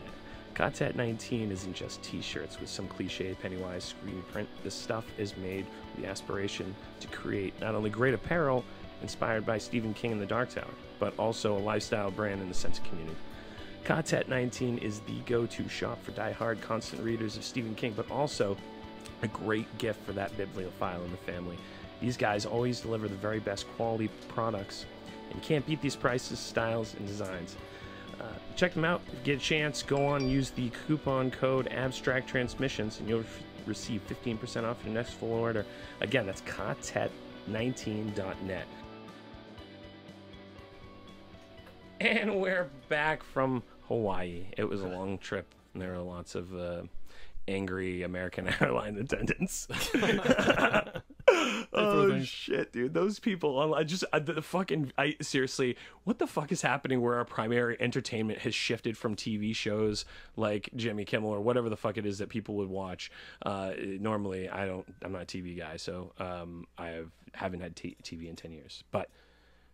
Kotet19 isn't just t-shirts with some cliche Pennywise screen print. This stuff is made with the aspiration to create not only great apparel inspired by Stephen King and The Dark Tower, but also a lifestyle brand in the sense of community. Kotet19 is the go-to shop for die-hard constant readers of Stephen King, but also a great gift for that bibliophile in the family. These guys always deliver the very best quality products, and you can't beat these prices, styles, and designs. Check them out. If you get a chance, go on, use the coupon code Abstract Transmissions, and you'll receive 15% off your next full order. Again, that's Kotet19.net. And we're back from Hawaii. It was a long trip, and there were lots of angry American airline attendants. Oh shit, dude! Those people, seriously, what the fuck is happening? Where our primary entertainment has shifted from TV shows like Jimmy Kimmel or whatever the fuck it is that people would watch. Normally, I'm not a TV guy, so I haven't had TV in 10 years. But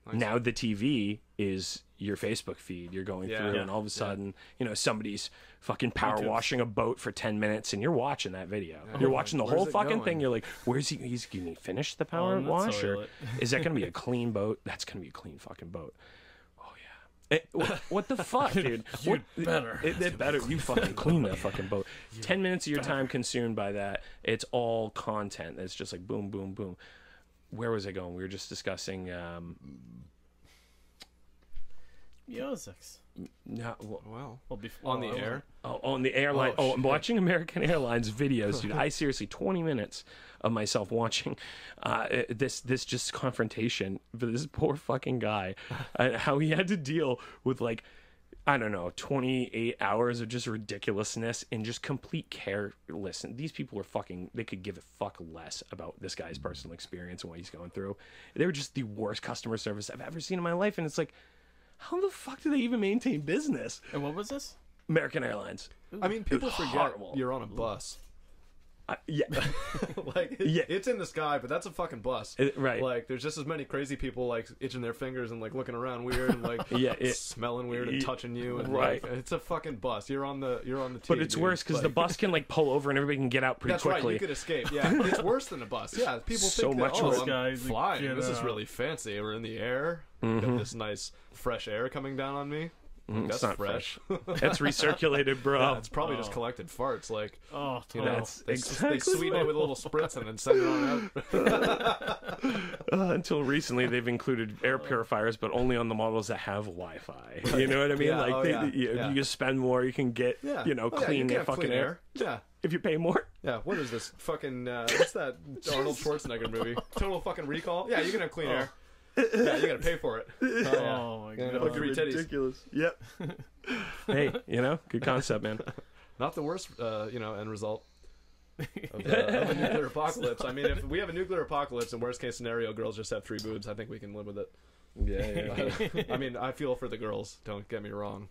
Nice. Now the TV is your Facebook feed. You're going Yeah. through, Yeah. and all of a sudden, somebody's fucking power YouTube. washing a boat for 10 minutes, and you're watching that video. Yeah. You're watching the Where's whole it fucking going? thing. You're like, where's he? He's going to finish the power on the wash, or toilet. is that going to be a clean boat? That's going to be a clean fucking boat. Oh yeah. What the fuck, dude? What better. It better. You fucking clean that fucking boat. 10 minutes of your time consumed by that. It's all content. It's just like boom, boom, boom. Where was I going? We were just discussing. Yozix. No, Well, Well, before on the air. on the airline. Oh, I'm shit. watching American Airlines videos, dude. I seriously 20 minutes of myself watching this just confrontation for this poor fucking guy, and how he had to deal with like, I don't know, 28 hours of just ridiculousness and just complete careless. And these people were fucking, they could give a fuck less about this guy's personal experience and what he's going through. They were just the worst customer service I've ever seen in my life. And it's like, how the fuck do they even maintain business? And what was this? American Airlines. I mean, people was forget horrible. you're on a bus. Yeah. Like, Yeah. it's in the sky, but that's a fucking bus. Right. Like, there's just as many crazy people, like, itching their fingers and, like, looking around weird and, like, Yeah, smelling weird and touching you. And, Right. like, it's a fucking bus. You're on the But tee, it's dude. worse because the Like, bus can like pull over and everybody can get out pretty That's quickly. right, you could escape. Yeah, it's worse than a bus. Yeah, people So think much that, worse. I'm Guys, flying. get This is out. really fancy. We're in the air. Got this nice fresh air coming down on me. It's That's not fresh. That's recirculated, bro. Yeah, it's probably just collected farts. Like, Oh, you know, total. That's they exactly sweeten it with a little spritz and then send it on out. Until recently, they've included air purifiers, but only on the models that have Wi-Fi. You know what I mean? Yeah, Like, oh, yeah, yeah. you spend more, you can get, Yeah. you know, Oh, yeah, clean you air, can have fucking clean air. Yeah. If you pay more. Yeah, what is this fucking what's that Arnold Schwarzenegger movie? Total fucking Recall? Yeah, you can have clean air. Yeah, you gotta pay for it. Oh, yeah. Oh my Yeah, god. fucking free titties. Ridiculous. Yep. Hey, good concept, man. Not the worst, end result of a nuclear apocalypse. I mean, if we have a nuclear apocalypse and worst case scenario, girls just have 3 boobs, I think we can live with it. Yeah. I mean, I feel for the girls. Don't get me wrong.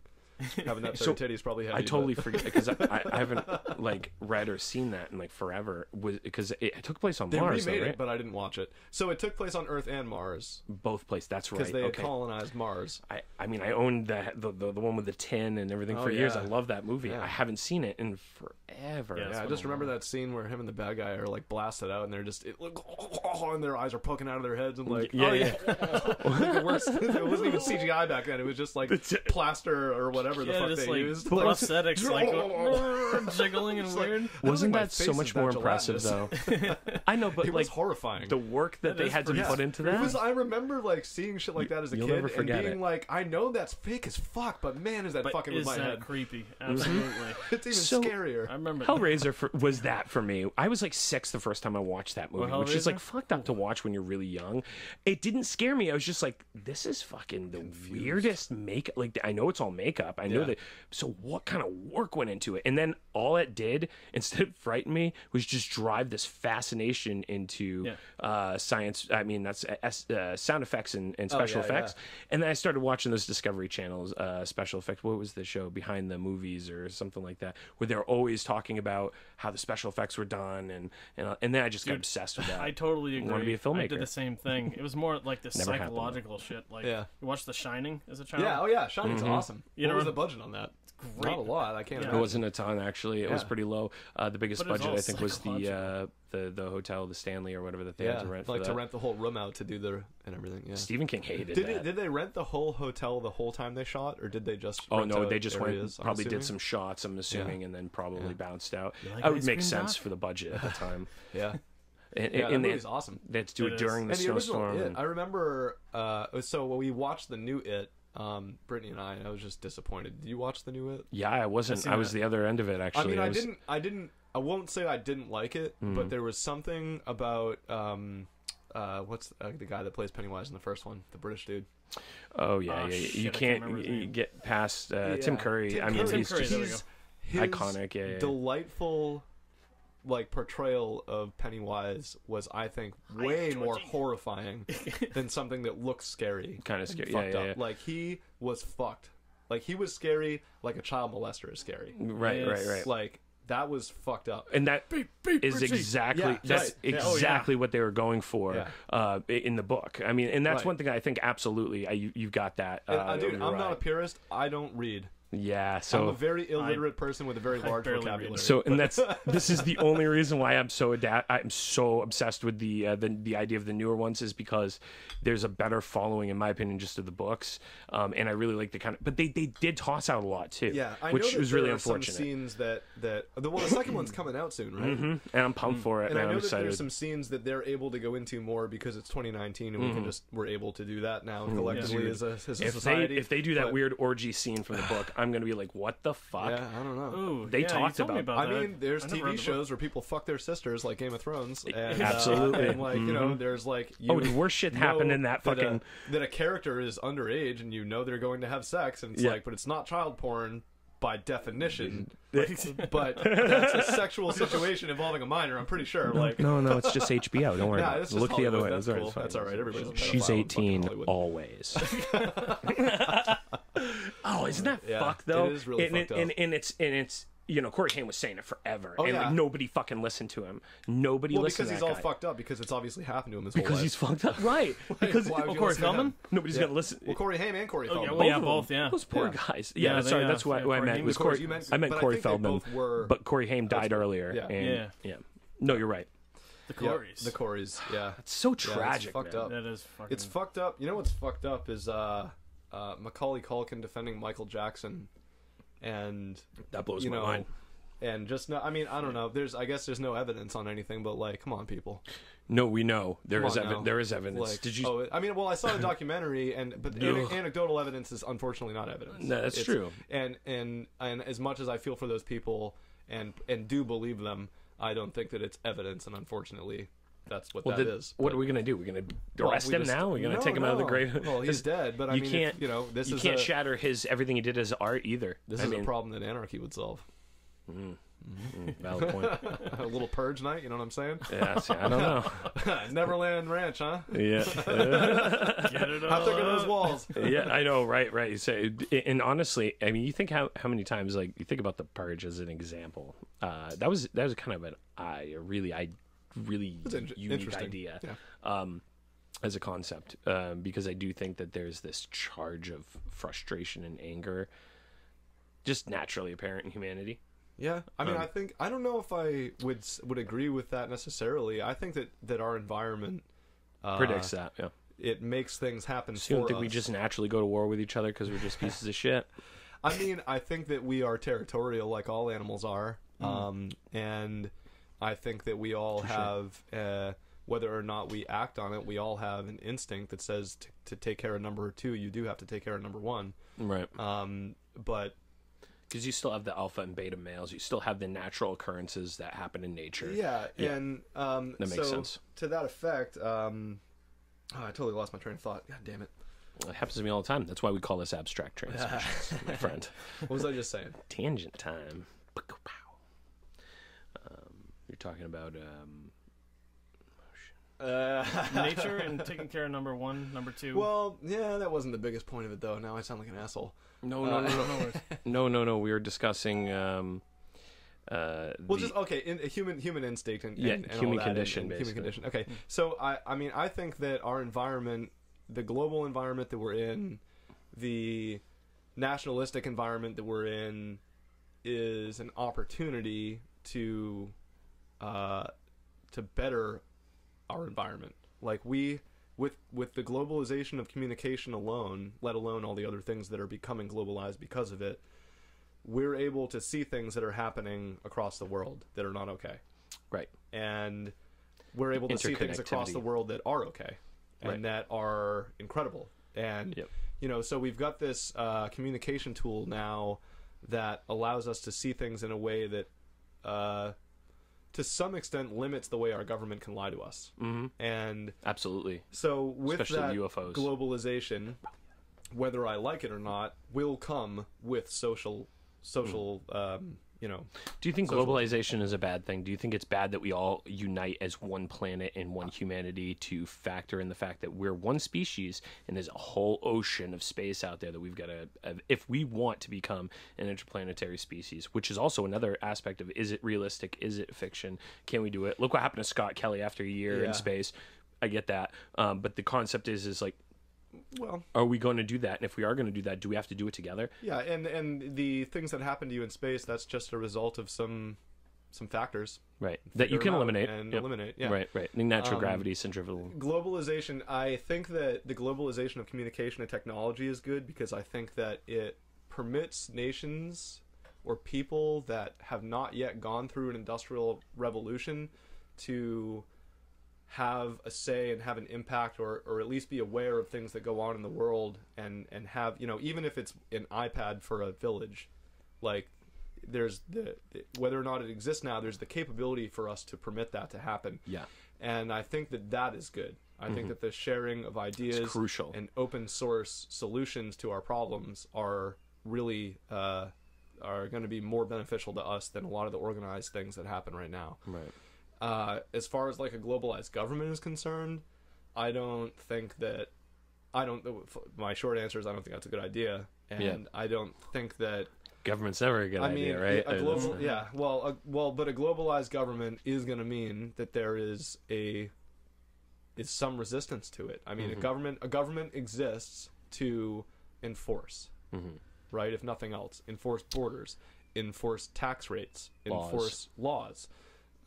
Having that So, third titty's probably heavy. I totally but forget because I haven't like read or seen that in like forever. Because it took place on they Mars, remade though, right? it, but I didn't watch it. So it took place on Earth and Mars Both places. That's right. because they had Okay. colonized Mars. I mean, I owned the one with the tin and everything Oh, for years. yeah. I love that movie. Yeah. I haven't seen it in forever. Yeah, Yeah, I been just a remember while. that scene where him and the bad guy are like blasted out, and they're just and their eyes are poking out of their heads, and like Yeah, yeah. like the worst. It wasn't even CGI back then. It was just like plaster or whatever the Yeah, fuck just they like used. prosthetics, like jiggling and It's like, weird. how does Wasn't my that so face much is more that impressive gelatinous? though? I know, but It like was horrifying. the work that they is had to pretty- put into that. It was, I remember like seeing shit like that as a You'll kid never and forget being it. like, I know that's fake as fuck, but man, is that But fucking is with my that head. creepy? Absolutely. It's even So- scarier. I remember. Hellraiser was that for me. I was like 6 the first time I watched that movie, Well, which is like Hellraiser? fucked up to watch when you're really young. It didn't scare me. I was just like, this is fucking the weirdest makeup. Like, I know it's all makeup. I know Yeah. that. So what kind of work went into it? And then all it did, instead of frighten me, was just drive this fascination into science. I mean, that's sound effects and special yeah, effects. And then I started watching those Discovery Channels special effects. What was the show? Behind the Movies or something like that, where they're always talking about how the special effects were done, and then I just got obsessed with that. I totally agree. wanna be a I filmmaker. did the same thing. It was more like this Never happened, psychological shit. Like, Yeah. you watched The Shining as a child? Yeah, oh yeah, Shining's awesome. You What know, was the budget on that? great. Not a lot. I can't Yeah. It imagine. wasn't a ton actually. It was Yeah. pretty low. The biggest But it was budget all I think was psychological. the hotel, the Stanley or whatever that they Yeah, had to rent. like for to that. rent the whole room out to do the and everything. Yeah. Stephen King hated Did that. did they rent the whole hotel the whole time they shot, or did they just? Oh rent no, out they just areas, went I'm probably did assuming? some shots. I'm assuming, and then probably Yeah. bounced out. You like That would ice make cream, sense Doc? for the budget at the time. Yeah, And, yeah, that and movie's awesome. they had to do It it is. during the And the original snowstorm. It, and- I remember. So when we watched the new It, Brittany and I was just disappointed. Did you watch the new It? yeah, I wasn't. seen I was that. the other end of it actually. I mean, was- I didn't. I won't say I didn't like it, but there was something about what's the guy that plays Pennywise in the first one, the British dude. Oh yeah, Oh, yeah. shit, You I can't can't remember his you name. get past Tim Yeah. Curry. Tim I mean, Curry. he's Tim Curry, just there we go. His iconic. Yeah, yeah. delightful, like portrayal of Pennywise was, I think, way more horrifying than something that looks scary. Kind of scary. Fucked Yeah, up. yeah, yeah. Like he was fucked. Like he was scary, like a child molester is scary. Right, right, Yes. right. Like that was fucked up. And that is Richie. exactly Yeah, that's right. Yeah. exactly what they were going for in the book. I mean, and that's Right. one thing I think absolutely you've got that. And, dude, you're I'm not a right. purist. I don't read. Yeah, I'm a so very illiterate person with a very large barely read. vocabulary. so and this is the only reason why I'm so obsessed with the idea of the newer ones is because there's a better following in my opinion just of the books, and I really like the kind of, but they did toss out a lot too, yeah, I which know that was there really are some unfortunate. scenes that the second one's coming out soon, right? And I'm pumped for it, And man. I know I'm that excited. there's some scenes that they're able to go into more because it's 2019 and we're able to do that now collectively Yeah. as a if society. they do that But- weird orgy scene from the book, I'm gonna be like, what the fuck? yeah, I don't know. Ooh, They yeah, talked you told me about- about I that. mean, there's I never read TV the book. shows where people fuck their sisters, like Game of Thrones, and Absolutely. and like you know, there's like you the worst shit happened know in that fucking. that a character is underage, and you know they're going to have sex, and it's Yeah. like, but it's not child porn by definition. But that's a sexual situation involving a minor. I'm pretty sure. Like, No, it's just HBO. Don't worry nah, about it. it's just Look the other way. Hollywood. That's It's all right, cool. it's fine. That's all right. Everybody's a She's pedophile in fucking 18 Hollywood. always. Oh, isn't that Yeah, fucked though? it is really fucked up. And it's you know, Corey Haim was saying it forever, Oh, and yeah. like, nobody fucking listened to him. Nobody Well, listened because to he's that all guy. fucked up because it's obviously happened to him his Because whole life. he's fucked up, right? Because Why would you Corey listen to him? Feldman? nobody's Yeah. gonna listen. Well, Corey Haim and Corey Oh, Feldman. yeah, well, yeah, of them. both, yeah. Those poor Yeah. guys. Yeah, Yeah, they, sorry, that's what I Corey meant. Haim Was was- Corey? You meant- I meant but I Corey think they Feldman, both were- but Corey Haim died earlier. Yeah. And, yeah. No, you're right. The Yeah, Corys. the Corys. Yeah, It's so Yeah, it's tragic. fucked man. up. That is fucking. It's fucked up. You know what's fucked up is Macaulay Culkin defending Michael Jackson, and That blows you my know, mind. and just no. I mean, I don't know. I guess there's no evidence on anything, but like, come on, people. No, we know there Come is on now. there is evidence. Like, Did you? Oh, I mean, well, I saw the documentary, but Ugh. anecdotal evidence is unfortunately not evidence. No, that's true. And as much as I feel for those people and do believe them, I don't think that it's evidence, and unfortunately, that's what Well, that is. what But- are we gonna do? We're gonna well, arrest we him just- now? We're gonna No, take him out of the no. grave? Well, he's dead, but I you mean, can't. you know, this you is can't shatter his everything he did as art either. This I is mean, a problem that anarchy would solve. valid point. A little purge night, you know what I'm saying? Yeah, see, I don't know. Neverland Ranch, huh? Yeah, Get it How thick are those up. walls? yeah, I know. Right. You say, and honestly, I mean, you think how many times, like, you think about the Purge as an example. That was kind of a really It's unique interesting. idea. Yeah. As a concept, because I do think that there's this charge of frustration and anger just naturally apparent in humanity. Yeah, I mean, I don't know if I would agree with that necessarily. I think that our environment Predicts that, yeah. it makes things happen So you don't for think us. we just naturally go to war with each other because we're just pieces of shit? I mean, I think that we are territorial, like all animals are, and I think that we all have, whether or not we act on it, we all have an instinct that says to take care of number two, you do have to take care of number one. Right. But Because you still have the alpha and beta males. You still have the natural occurrences that happen in nature. yeah, Yeah. and That makes sense. To that effect, I totally lost my train of thought. God damn it! It happens to me all the time. That's why we call this abstract transmissions, my friend. What was I just saying? Tangent time. You're talking about... Nature and taking care of number one, number two. Well, yeah, that wasn't the biggest point of it, though. Now I sound like an asshole. No. no worries. No. We were discussing... Well, just okay. Human instinct and Yeah, and all human that, condition, and basically. human condition. Okay, so I mean, I think that our environment, the global environment that we're in, the nationalistic environment that we're in, is an opportunity to better our environment. Like with the globalization of communication alone, let alone all the other things that are becoming globalized because of it, we're able to see things that are happening across the world that are not okay. Right. And we're able to see things across Interconnectivity. the world that are okay and Right. that are incredible. And, Yep. you know, so we've got this communication tool now that allows us to see things in a way that, to some extent, limits the way our government can lie to us. Mm-hmm. And Absolutely. so with Especially that UFOs. globalization, whether I like it or not, will come with social Do you think social- globalization is a bad thing? Do you think it's bad that we all unite as one planet and one humanity to factor in the fact that we're one species and there's a whole ocean of space out there that we've got to, if we want to become an interplanetary species, which is also another aspect of, is it realistic? Is it fiction? Can we do it? Look what happened to Scott Kelly after a year in space. I get that. But the concept is like, well, are we going to do that? And if we are going to do that, do we have to do it together? Yeah, and the things that happen to you in space, that's just a result of some factors. Right. That you can eliminate. And eliminate, yeah. Right. Natural gravity, centrifugal. Globalization, I think that the globalization of communication and technology is good because I think that it permits nations or people that have not yet gone through an industrial revolution to have a say and have an impact or at least be aware of things that go on in the world and have, even if it's an iPad for a village, like there's whether or not it exists now, there's the capability for us to permit that to happen. Yeah. And I think that is good. I think that the sharing of ideas It's crucial. and open source solutions to our problems are really are going to be more beneficial to us than a lot of the organized things that happen right now. Right. As far as like a globalized government is concerned, my short answer is I don't think that's a good idea, and I don't think that government's never a good idea, right? But a globalized government is going to mean that there is some resistance to it. I mean, a government exists to enforce, right? If nothing else, enforce borders, enforce tax rates, enforce laws.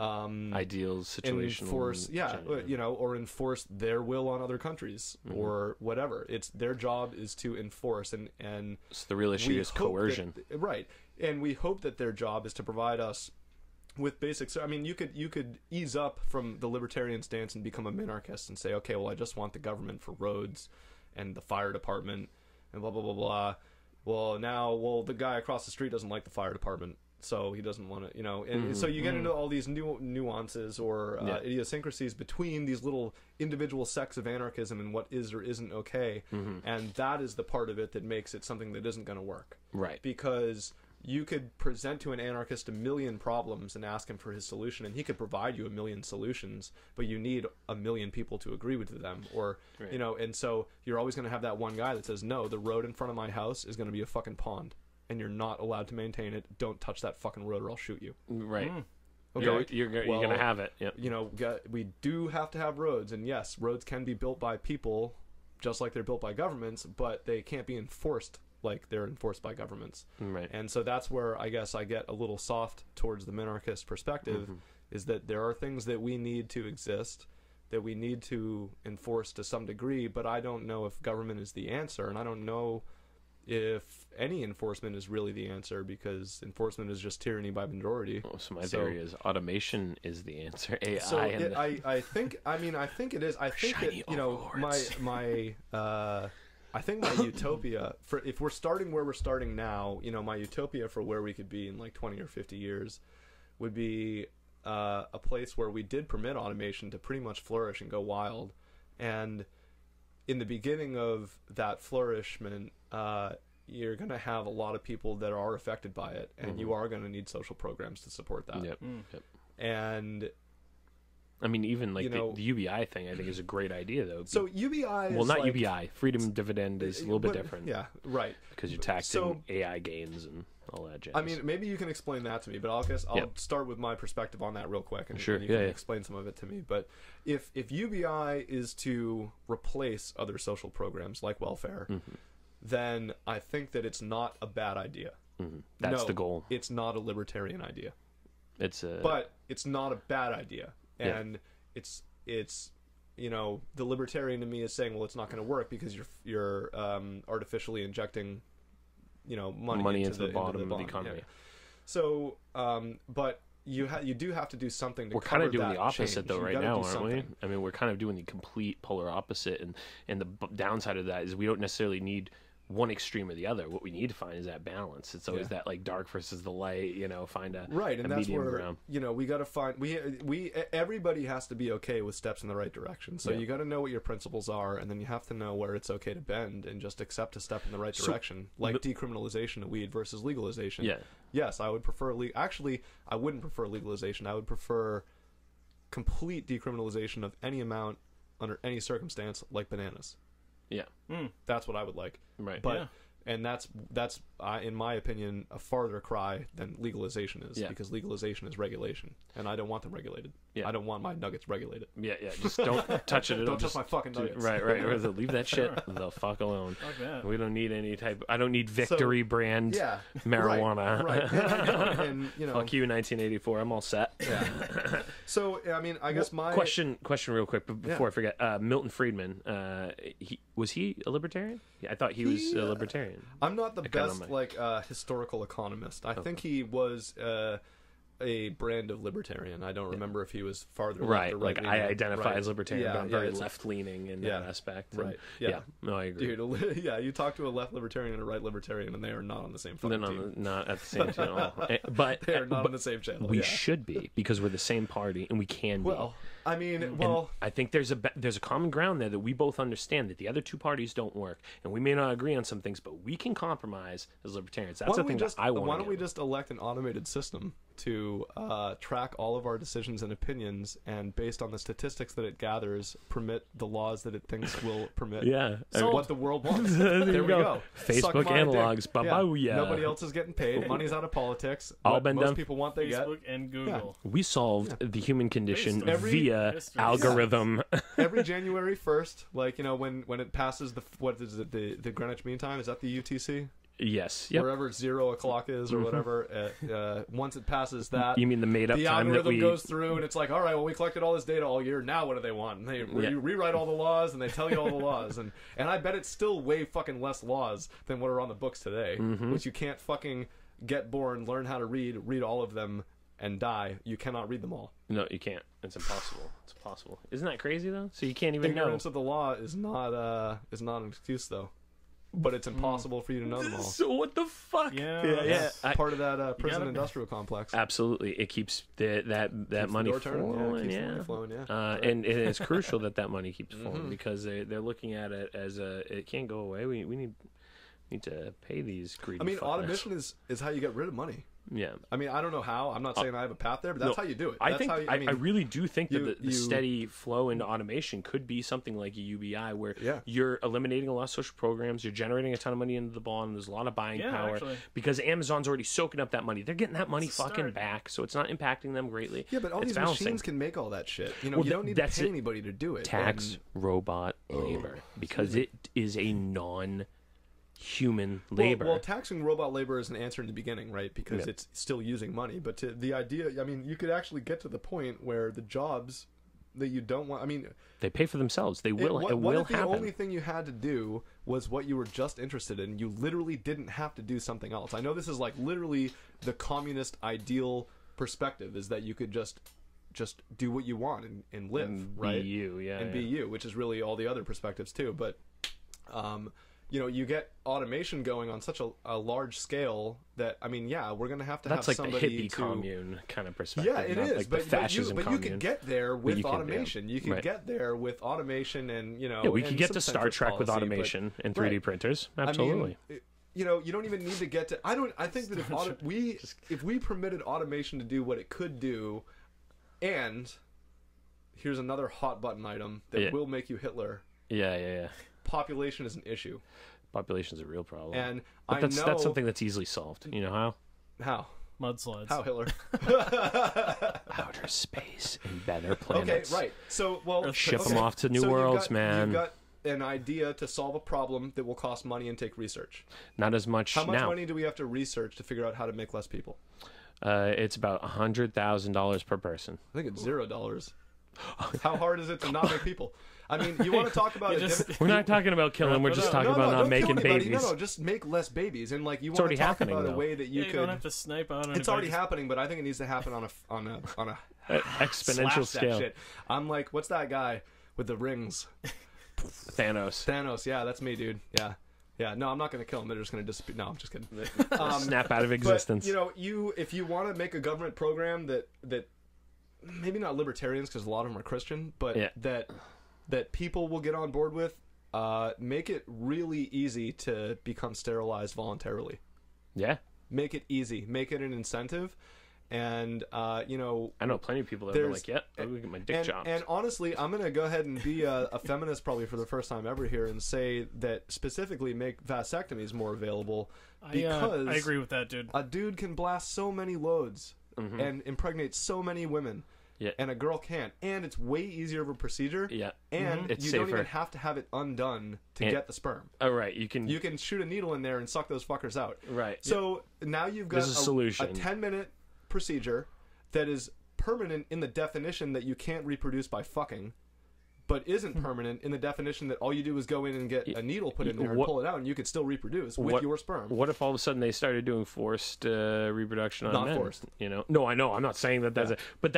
Ideals, situational, enforce, or enforce their will on other countries or whatever. It's their job is to enforce, and so the real issue is coercion, right? And we hope that their job is to provide us with basics. I mean, you could ease up from the libertarian stance and become a minarchist and say, okay, well, I just want the government for roads and the fire department and blah blah blah blah. Well, the guy across the street doesn't like the fire department, so he doesn't want to, and so you get into all these nuances or idiosyncrasies between these little individual sects of anarchism and what is or isn't okay, and that is the part of it that makes it something that isn't going to work. Right. Because you could present to an anarchist 1 million problems and ask him for his solution, and he could provide you 1 million solutions, but you need 1 million people to agree with them, or and so you're always going to have that one guy that says, no, the road in front of my house is going to be a fucking pond, and you're not allowed to maintain it. Don't touch that fucking road or I'll shoot you. Right. Okay. You're going to have it. Yep. We do have to have roads, and yes, roads can be built by people just like they're built by governments, but they can't be enforced like they're enforced by governments. Right. And so that's where I guess I get a little soft towards the minarchist perspective, is that there are things that we need to exist, that we need to enforce to some degree, but I don't know if government is the answer, and I don't know if any enforcement is really the answer, because enforcement is just tyranny by majority. So my theory is automation is the answer. AI. So I think it is. I think that I think my utopia for if we're starting where we're starting now, my utopia for where we could be in like 20 or 50 years would be a place where we did permit automation to pretty much flourish and go wild. And in the beginning of that flourishment, you're going to have a lot of people that are affected by it, and you are going to need social programs to support that. Yep. And I mean, even like the UBI thing, I think is a great idea, though. So UBI is not UBI. Freedom dividend is a little bit different. Yeah, right. Because you're taxing AI gains and all that jazz. I mean, maybe you can explain that to me, but I'll start with my perspective on that real quick, and sure. You can explain some of it to me. But if UBI is to replace other social programs like welfare, then I think that it's not a bad idea. That's the goal. It's not a libertarian idea. But it's not a bad idea. And it's the libertarian to me is saying, well, it's not going to work because you're artificially injecting money into the bottom of the economy. Yeah. So but you do have to do something to we're kind of doing the opposite change. Though right now, aren't we? I mean, we're kind of doing the complete polar opposite, and the downside of that is we don't necessarily need one extreme or the other. What we need to find is that balance. It's always that like dark versus the light, find a right, and a that's medium where ground. we got to find everybody has to be okay with steps in the right direction. So you got to know what your principles are, and then you have to know where it's okay to bend and just accept a step in the right direction, like decriminalization of weed versus legalization. Yeah. Yes, I would prefer actually I wouldn't prefer legalization. I would prefer complete decriminalization of any amount under any circumstance, like bananas. Yeah. That's what I would like. Right. But and that's in my opinion a farther cry than legalization is, because legalization is regulation, and I don't want them regulated. I don't want my nuggets regulated. Just don't touch it at all. Don't touch my fucking nuggets. Right. Leave that shit the fuck alone. Fuck that. We don't need any I don't need Victory brand marijuana. Right. And fuck you, 1984. I'm all set. Yeah. So I mean, I guess my question real quick before I forget. Milton Friedman, was he a libertarian? Yeah, I thought he was a libertarian. I'm not the best historical economist. I think he was a brand of libertarian. I don't remember if he was farther left or right. Like I identify as libertarian, but I'm very left leaning in that aspect. Right. Yeah. No, I agree. Dude, you talk to a left libertarian and a right libertarian, and they are not on the same fucking team. Not at the same channel. But they are not on the same channel. We should be, because we're the same party, and we can be. Well, I mean, and I think there's a common ground there that we both understand, that the other two parties don't work, and we may not agree on some things, but we can compromise as libertarians. That's the thing that I want. Why don't we just elect an automated system to track all of our decisions and opinions, and based on the statistics that it gathers, permit the laws that it thinks will permit? So what the world wants. There we go. Facebook analogs. Yeah. Nobody else is getting paid. Money's out of politics. Most people want they get. Facebook and Google. We solved the human condition via algorithm. Every January 1st, when it passes the Greenwich Mean Time, is that the UTC? Yes. Wherever 0 o'clock is or whatever. Once it passes that, you mean the made up time that algorithm goes through, and it's like, all right, well, we collected all this data all year. Now what do they want? And they rewrite all the laws, and they tell you all the laws, and I bet it's still way fucking less laws than what are on the books today, which you can't fucking get born, learn how to read all of them, and die. You cannot read them all. No, you can't. It's impossible. It's impossible. Isn't that crazy though? So you can't even know. Ignorance of the law is not an excuse though. But it's impossible for you to know them all. So what the fuck? Yeah. Part of that prison industrial complex. Absolutely, it keeps that money flowing. And it's crucial that money keeps flowing, because they're looking at it as it can't go away. We need to pay these greedy. Automation is how you get rid of money. Yeah. I don't know how. I'm not saying I have a path there, but that's how you do it. I really do think that the steady flow into automation could be something like a UBI, where you're eliminating a lot of social programs, you're generating a ton of money into the bond, there's a lot of buying power, because Amazon's already soaking up that money. They're getting that money fucking back, so it's not impacting them greatly. Yeah, but all these machines can make all that shit. You don't need to pay anybody to do it. Tax robot labor, because it is a human labor. Well, taxing robot labor is an answer in the beginning, right? Because it's still using money. But the idea, you could actually get to the point where the jobs that you don't want, they pay for themselves. They will. What if the happen. only thing you had to do was what you were just interested in? You literally didn't have to do something else. I know this is like literally the communist ideal perspective, is that you could just do what you want and live, right? Be you, be you, which is really all the other perspectives too. But you get automation going on such a large scale that we're going to have that's have like somebody the hippie commune kind of perspective. Yeah, it is. Like but you could get there with automation. You could get there with automation, and we could get to Star Trek with automation and 3D printers. Absolutely. You don't even need to get to. I think that if we permitted automation to do what it could do, and here's another hot button item that will make you Hitler. Yeah. Population is an issue. Population's a real problem. And that's something that's easily solved. You know how? How? Mudslides. How, Hitler? Outer space and better planets. Okay, right. So, ship them off to new worlds, man. You've got an idea to solve a problem that will cost money and take research. Not as much. How much money do we have to research to figure out how to make less people? It's about $100,000 per person. I think it's $0. How hard is it to not make people? You want to talk about we're not talking about killing. We're just talking about not making babies. No, just make less babies. And you want to talk about a way that you could. You don't have to snipe out. It's already happening, but I think it needs to happen on a exponential scale. Shit. I'm like, what's that guy with the rings? Thanos. Yeah, that's me, dude. Yeah. Yeah, no, I'm not going to kill them. They're just going to disappear. No, I'm just kidding. Snap out of existence. But, if you want to make a government program that maybe not libertarians, because a lot of them are Christian, but that people will get on board with, make it really easy to become sterilized voluntarily. Yeah. Make it easy. Make it an incentive. And, I know plenty of people that are like, I'm going to get my dick chopped. And honestly, I'm going to go ahead and be a feminist probably for the first time ever here and say that specifically make vasectomies more available because I agree with that, dude. A dude can blast so many loads and impregnate so many women. Yeah. And a girl can't. And it's way easier of a procedure. Yeah. And it's you safer. don't even have to have it undone to get the sperm. Oh, right. You can shoot a needle in there and suck those fuckers out. Right. So now you've got a solution. A 10-minute procedure that is permanent in the definition that you can't reproduce by fucking, but isn't permanent in the definition that all you do is go in and get a needle put in there and pull it out, and you could still reproduce with your sperm. What if all of a sudden they started doing forced reproduction on men? Not forced. No, I know. I'm not saying that that's it. But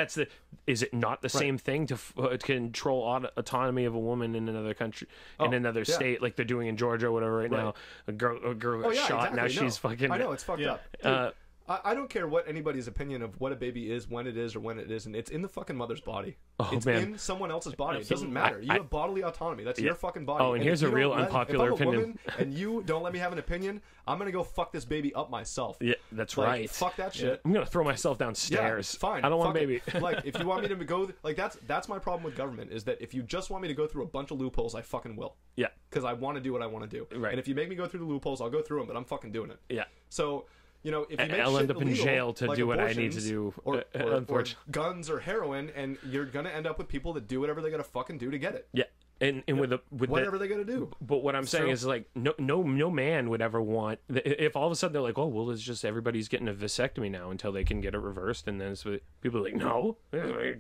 is it not the same thing to control autonomy of a woman in another country, in another state, like they're doing in Georgia or whatever now? A girl got shot, exactly. now she's fucking... I know, it's fucked up. Dude, I don't care what anybody's opinion of what a baby is, when it is, or when it isn't. It's in the fucking mother's body. It's in someone else's body. It doesn't matter. You have bodily autonomy. That's your fucking body. Oh, and here's a real unpopular opinion. If I'm a woman and you don't let me have an opinion, I'm going to go fuck this baby up myself. Yeah, that's right. Fuck that shit. I'm going to throw myself downstairs. Yeah, fine. I don't want a baby. Like, if you want me to go... Like, that's my problem with government, is that if you just want me to go through a bunch of loopholes, I fucking will. Yeah. Because I want to do what I want to do. Right. And if you make me go through the loopholes, I'll go through them, but I'm fucking doing it. Yeah. So... if you make I'll end up in illegal, jail to like do what I need to do, or unfortunately. guns or heroin, and you're gonna end up with people that do whatever they gotta fucking do to get it. Yeah, and with whatever they gotta do. But what I'm saying is, like, no man would ever want, if all of a sudden they're like, oh well, it's just everybody's getting a vasectomy now until they can get it reversed, and then it's, people are like, no,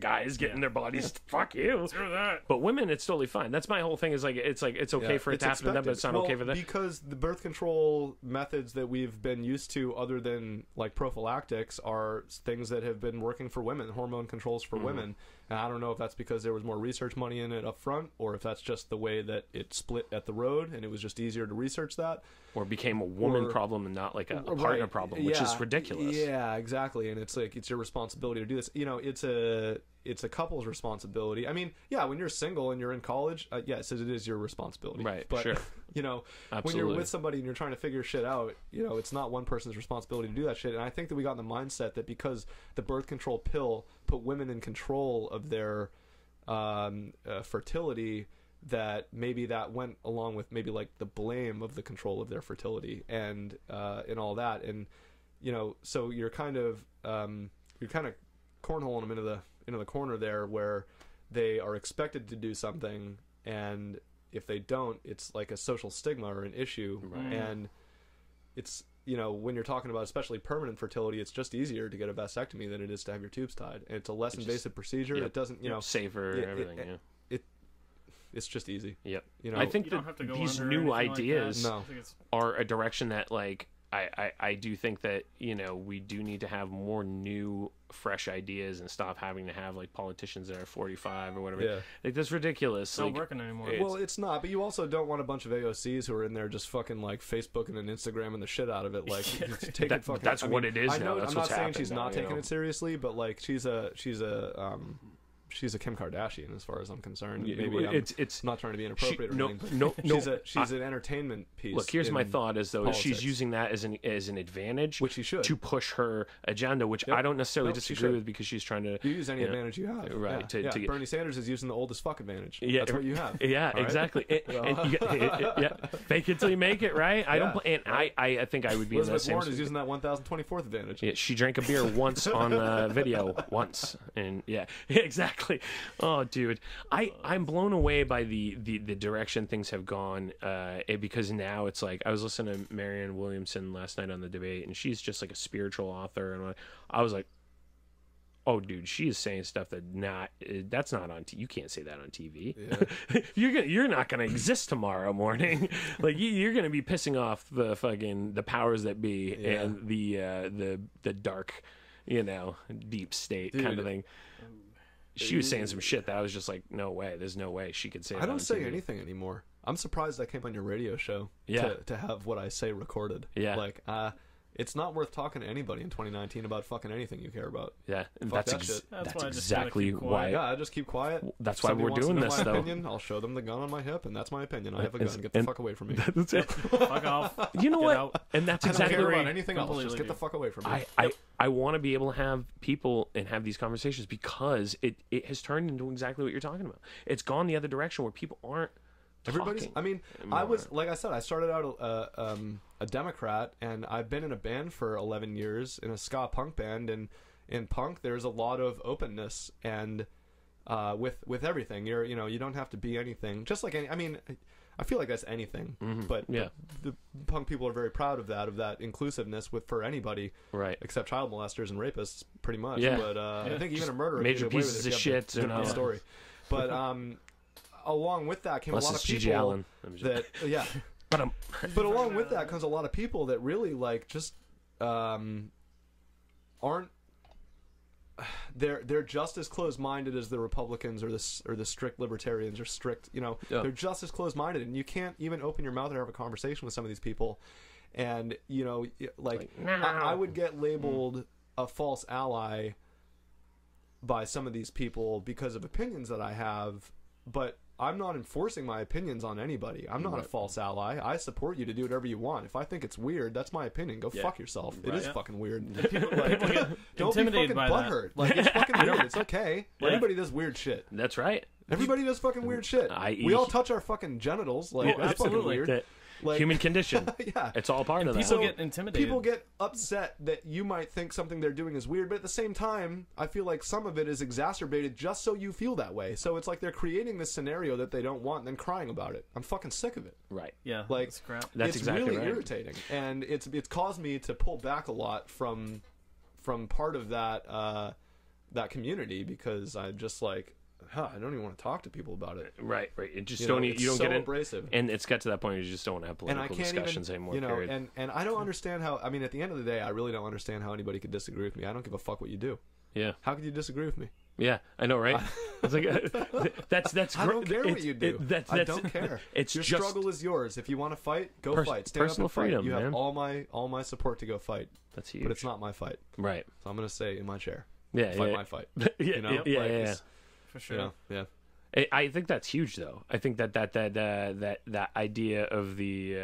guys getting their bodies, fuck you. Screw that. But women, it's totally fine. That's my whole thing. Is like it's okay for it to happen to them, but it's not okay for them because the birth control methods that we've been used to, other than like prophylactics, are things that have been working for women, hormone controls for women. And I don't know if that's because there was more research money in it up front, or if that's just the way that it split at the road and it was just easier to research that. Or became a woman problem and not like a partner problem, which is ridiculous. Yeah, exactly. And it's like, it's your responsibility to do this. It's a couple's responsibility. I mean, yeah, when you're single and you're in college, yes, it is your responsibility. Right, but, sure. When you're with somebody and you're trying to figure shit out, it's not one person's responsibility to do that shit. And I think that we got in the mindset that because the birth control pill put women in control of their fertility, that maybe that went along with maybe like the blame of the control of their fertility and all that. And, so you're kind of cornholing them into the corner there, where they are expected to do something, and if they don't, it's like a social stigma or an issue. Right. And it's, when you're talking about especially permanent fertility, it's just easier to get a vasectomy than it is to have your tubes tied. And it's a less invasive procedure. It doesn't, safer, everything. It's just easy. Yep. I think that these new ideas are a direction that, like, I do think that, we do need to have more new, fresh ideas and stop having to have, like, politicians that are 45 or whatever. Yeah. Like, that's ridiculous. It's not working anymore. Well, it's not, but you also don't want a bunch of AOCs who are in there just fucking, like, Facebooking and Instagramming the shit out of it. Like, that's what it is now. That's I'm not saying she's not taking it seriously, but, like, she's a Kim Kardashian, as far as I'm concerned. Maybe it's not trying to be inappropriate or anything. She's an entertainment piece. Look, here's my thought: is though politics. She's using that as an advantage, which she should, to push her agenda, which I don't necessarily disagree with, because she's trying to use any advantage you have, right? Yeah. To get, Bernie Sanders is using the oldest fuck advantage. Yeah, that's what you have. Yeah, right? Exactly. Fake it till you make it, right? I don't. I think I would be. Elizabeth Warren is using that 1024th advantage. Yeah, she drank a beer once on video once, and exactly. Oh, dude, I'm blown away by the direction things have gone, because now it's like, I was listening to Marianne Williamson last night on the debate, and she's just like a spiritual author, and I was like, oh, dude, she is saying stuff that's not on you can't say that on TV. Yeah. you're not gonna exist tomorrow morning. Like, you're gonna be pissing off the powers that be, and the dark, deep state, dude, kind of thing. She was saying some shit that I was just like, no way. There's no way she could say that. I don't say anything anymore. I'm surprised I came on your radio show to have what I say recorded. Yeah. Like, it's not worth talking to anybody in 2019 about fucking anything you care about. Yeah, and Fuck that's that shit. That's that's why I just exactly gotta keep why. quiet. Yeah, I just keep quiet. That's If why somebody we're wants to doing know this, my though. opinion, I'll show them the gun on my hip, and that's my opinion. I have a gun. Get the and- fuck away from me. That's it. Fuck off. You know Get what? out. And that's I don't exactly care Agree. about anything else. Completely Just get the agree. fuck away from me. I want to be able to have people and have these conversations because it has turned into exactly what you're talking about. It's gone the other direction where people aren't Everybody's. talking I mean, anymore. I was like I said, I started out a Democrat, and I've been in a band for 11 years in a ska punk band, and in punk there's a lot of openness and with everything. You don't have to be anything. Just like any. I mean, I feel like that's anything, but Yeah. the punk people are very proud of that inclusiveness for anybody, right. except child molesters and rapists, pretty much. Yeah. But I think even a murderer major can get away with pieces it of if you have shit the and different all. story. But along with that came Unless a lot it's of Gigi people Allen. that But but along with that comes a lot of people that really like just aren't. They're just as closed-minded as the Republicans or the strict libertarians or strict. Yeah. They're just as closed-minded, and you can't even open your mouth and have a conversation with some of these people. And I would get labeled a false ally by some of these people because of opinions that I have, but I'm not enforcing my opinions on anybody. I'm not a false ally. I support you to do whatever you want. If I think it's weird, that's my opinion. Go fuck yourself. It is fucking weird. People get Don't be intimidated fucking by that. butthurt. Like, it's fucking weird. It's okay. Yeah. Everybody does weird shit. that's right. Everybody does fucking weird shit. I.e. We all touch our fucking genitals. Like, Well, that's fucking absolutely. weird. That Like, human condition. yeah. It's all part of that. People get intimidated. People get upset that you might think something they're doing is weird, but at the same time, I feel like some of it is exacerbated just so you feel that way. So it's like they're creating this scenario that they don't want and then crying about it. I'm fucking sick of it. Right. Yeah, Like, that's crap. That's it's exactly really right. irritating, and it's caused me to pull back a lot from part of that that community because I'm just like, I don't even want to talk to people about it. Right. It just You don't. know, you it's don't so get in. abrasive. And it's got to that point where you just don't want to have And I political can't discussions even, anymore. Period. and I don't understand how. I mean, at the end of the day, I really don't understand how anybody could disagree with me. I don't give a fuck what you do. Yeah. How could you disagree with me? Yeah, I know, right? It's like that's. I don't care what it's- you do. I I don't care. It's Your just struggle is yours. If you want to fight, go fight. Stand up personal and fight. freedom, You have man. all my support to go fight. that's huge. But it's not my fight, right. so I'm gonna stay in my chair. Yeah, Fight yeah, my fight. yeah, You know? yeah, Like, yeah. it's- For sure. You know? Yeah. I think that's huge, though. I think that idea of the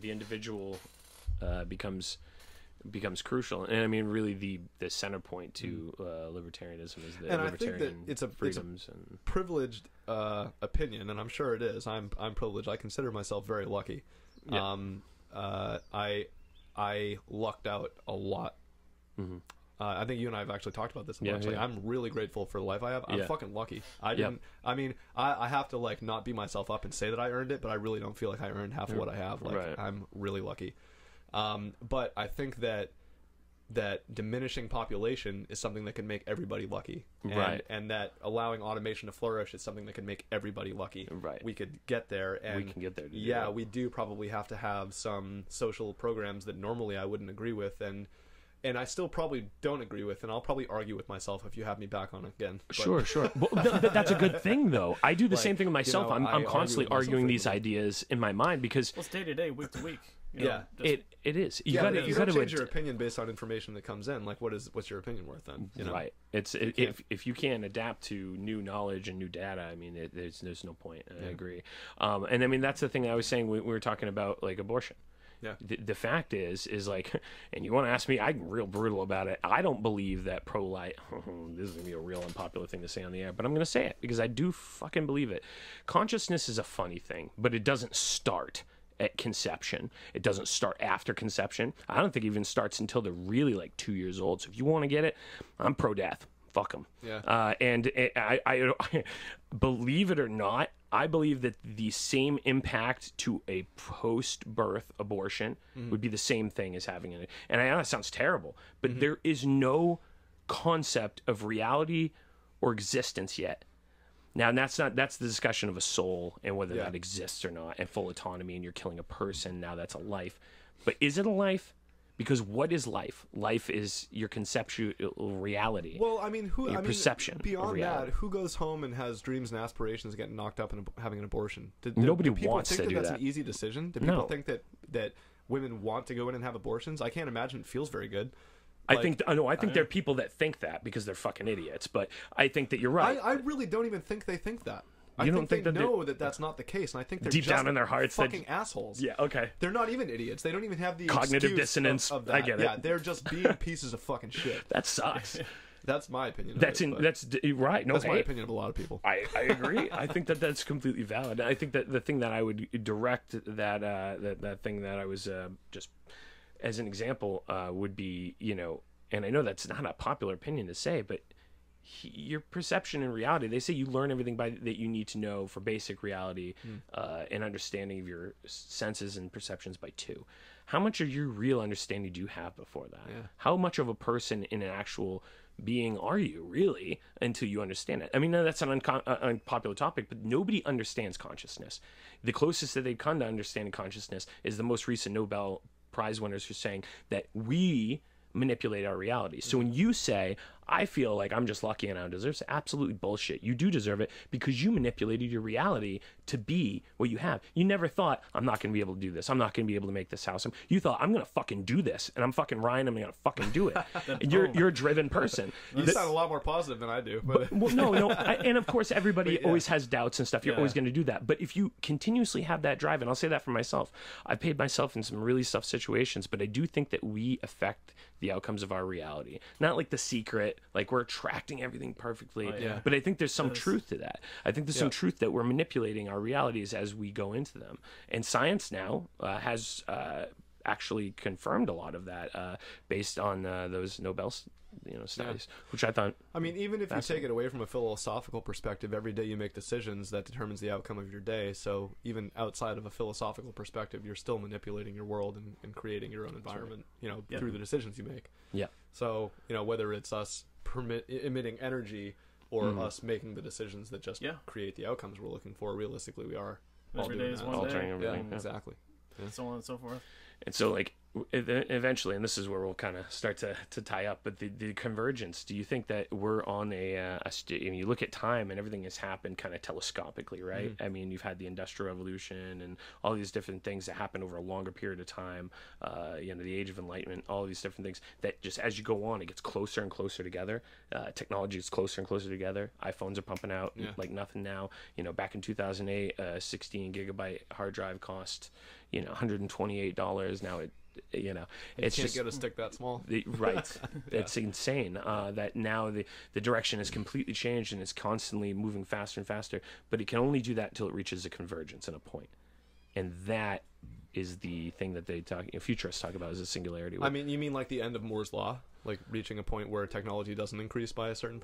individual becomes crucial, and I mean, really, the center point to libertarianism is the And I think that libertarian it's a freedoms and privileged opinion, and I'm sure it is. I'm privileged. I consider myself very lucky. Yeah. I lucked out a lot. Mm-hmm. I think you and I have actually talked about this a Yeah, bunch. Like, yeah. I'm really grateful for the life I have. I'm Yeah. fucking lucky. I didn't. I mean, I have to like not beat myself up and say that I earned it, but I really don't feel like I earned half of what I have. Like, Right. I'm really lucky. But I think that diminishing population is something that can make everybody lucky, and that allowing automation to flourish is something that can make everybody lucky. Right. We could get there, and we can get there. To do yeah, that. we do probably have to have some social programs that normally I wouldn't agree with, and I still probably don't agree with, and I'll probably argue with myself if you have me back on again. But- Sure. Well, that's a good thing, though. I do the same thing with myself. I I'm argue constantly with myself arguing these frequently. ideas in my mind because Well, it's day to day, week to week. You know, Yeah. just- it is. You Yeah, got but to if you you got don't to change your opinion based on information that comes in. Like, what's your opinion worth then? You know? Right. If you can't adapt to new knowledge and new data, I mean, there's no point. I agree. And I mean, that's the thing I was saying. We were talking about like abortion. Yeah. The fact is like, and you want to ask me, I'm real brutal about it. I don't believe that pro-life, this is going to be a real unpopular thing to say on the air, but I'm going to say it because I do fucking believe it. Consciousness is a funny thing, but it doesn't start at conception. It doesn't start after conception. I don't think it even starts until they're really like 2 years old. So if you want to get it, I'm pro-death. Fuck them. Yeah. And I believe it or not, I believe that the same impact to a post-birth abortion would be the same thing as having it. And I know that sounds terrible, but there is no concept of reality or existence yet. Now, that's the discussion of a soul and whether that exists or not, and full autonomy, and you're killing a person. Now that's a life. But is it a life? Because what is life? Life is your conceptual reality. Well, I mean, your perception beyond of reality. that, who goes home and has dreams and aspirations of getting knocked up and having an abortion? Nobody do people wants think to do that's that. an easy decision? Do No. people think that women want to go in and have abortions? I can't imagine it feels very good. I think there are people that think that because they're fucking idiots. But I think that you're right. I really don't even think they think that. You don't think they that know that that's not the case, and I think they're deep just down in their hearts fucking assholes. Yeah, okay. They're not even idiots. They don't even have the Cognitive excuse dissonance. Of that. I get it. Yeah, they're just being pieces of fucking shit. That sucks. That's my opinion. That's right. No, that's my hey, opinion of a lot of people. I agree. I think that that's completely valid. I think that the thing that I would direct that thing that I was just as an example would be, you know, and I know that's not a popular opinion to say, but your perception and reality, they say you learn everything that you need to know for basic reality and understanding of your senses and perceptions by 2. How much of your real understanding do you have before that? Yeah. How much of a person in an actual being are you really until you understand it? I mean, that's an unpopular topic, but nobody understands consciousness. The closest that they've come to understanding consciousness is the most recent Nobel Prize winners who are saying that we manipulate our reality. So when you say, I feel like I'm just lucky and I don't deserve it, it's absolutely bullshit. You do deserve it because you manipulated your reality to be what you have. You never thought, I'm not going to be able to do this. I'm not going to be able to make this house. You thought, I'm going to fucking do this. And I'm fucking Ryan. I'm going to fucking do it. And you're a driven person. You sound a lot more positive than I do. But well, no. And of course, everybody always has doubts and stuff. You're always going to do that. But if you continuously have that drive, and I'll say that for myself, I've paid myself in some really tough situations, but I do think that we affect the outcomes of our reality. Not like The Secret, like we're attracting everything perfectly. But I think there's some truth to that. I think there's some truth that we're manipulating our realities as we go into them. And science now has actually confirmed a lot of that based on those Nobel studies, which I thought. I mean, even if you take it away from a philosophical perspective, every day you make decisions that determines the outcome of your day. So even outside of a philosophical perspective, you're still manipulating your world and creating your own environment, through the decisions you make. Yeah. So, whether it's us emitting energy or us making the decisions that just create the outcomes we're looking for, realistically, we are all Every doing day is that. one Altering day. everything. Yeah, exactly. So on and so forth. And so, like, eventually, and this is where we'll kind of start to tie up, but the convergence, do you think that we're on you look at time and everything has happened kind of telescopically, right? I mean, you've had the Industrial Revolution and all these different things that happen over a longer period of time, the Age of Enlightenment, all these different things that just as you go on, it gets closer and closer together. Technology is closer and closer together. iPhones are pumping out like nothing now. Back in 2008, 16 gigabyte hard drive cost, $128. Now it's Can't just get a stick that small. Right. It's insane that now the direction has completely changed and it's constantly moving faster and faster, but it can only do that until it reaches a convergence and a point. And that is the thing that futurists talk about as a singularity. I mean, you mean like the end of Moore's law, like reaching a point where technology doesn't increase by a certain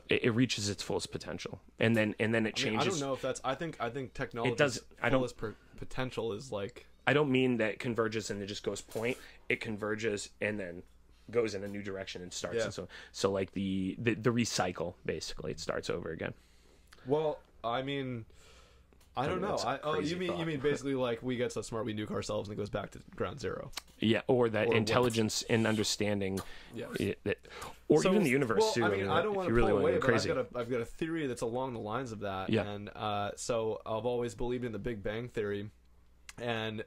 it reaches its fullest potential, and then it changes. I don't know if that's. I think technology. It does. Fullest potential is like. I don't mean that it converges and it just goes point. It converges and then goes in a new direction and starts. And so like the recycle, basically, it starts over again. Well, I mean, I don't know. You mean basically like we get so smart we nuke ourselves and it goes back to ground zero. Yeah, or that intelligence and understanding, even the universe too. I mean, I don't want to pull away, but crazy. I've got a theory that's along the lines of that. Yeah. And so I've always believed in the Big Bang theory, and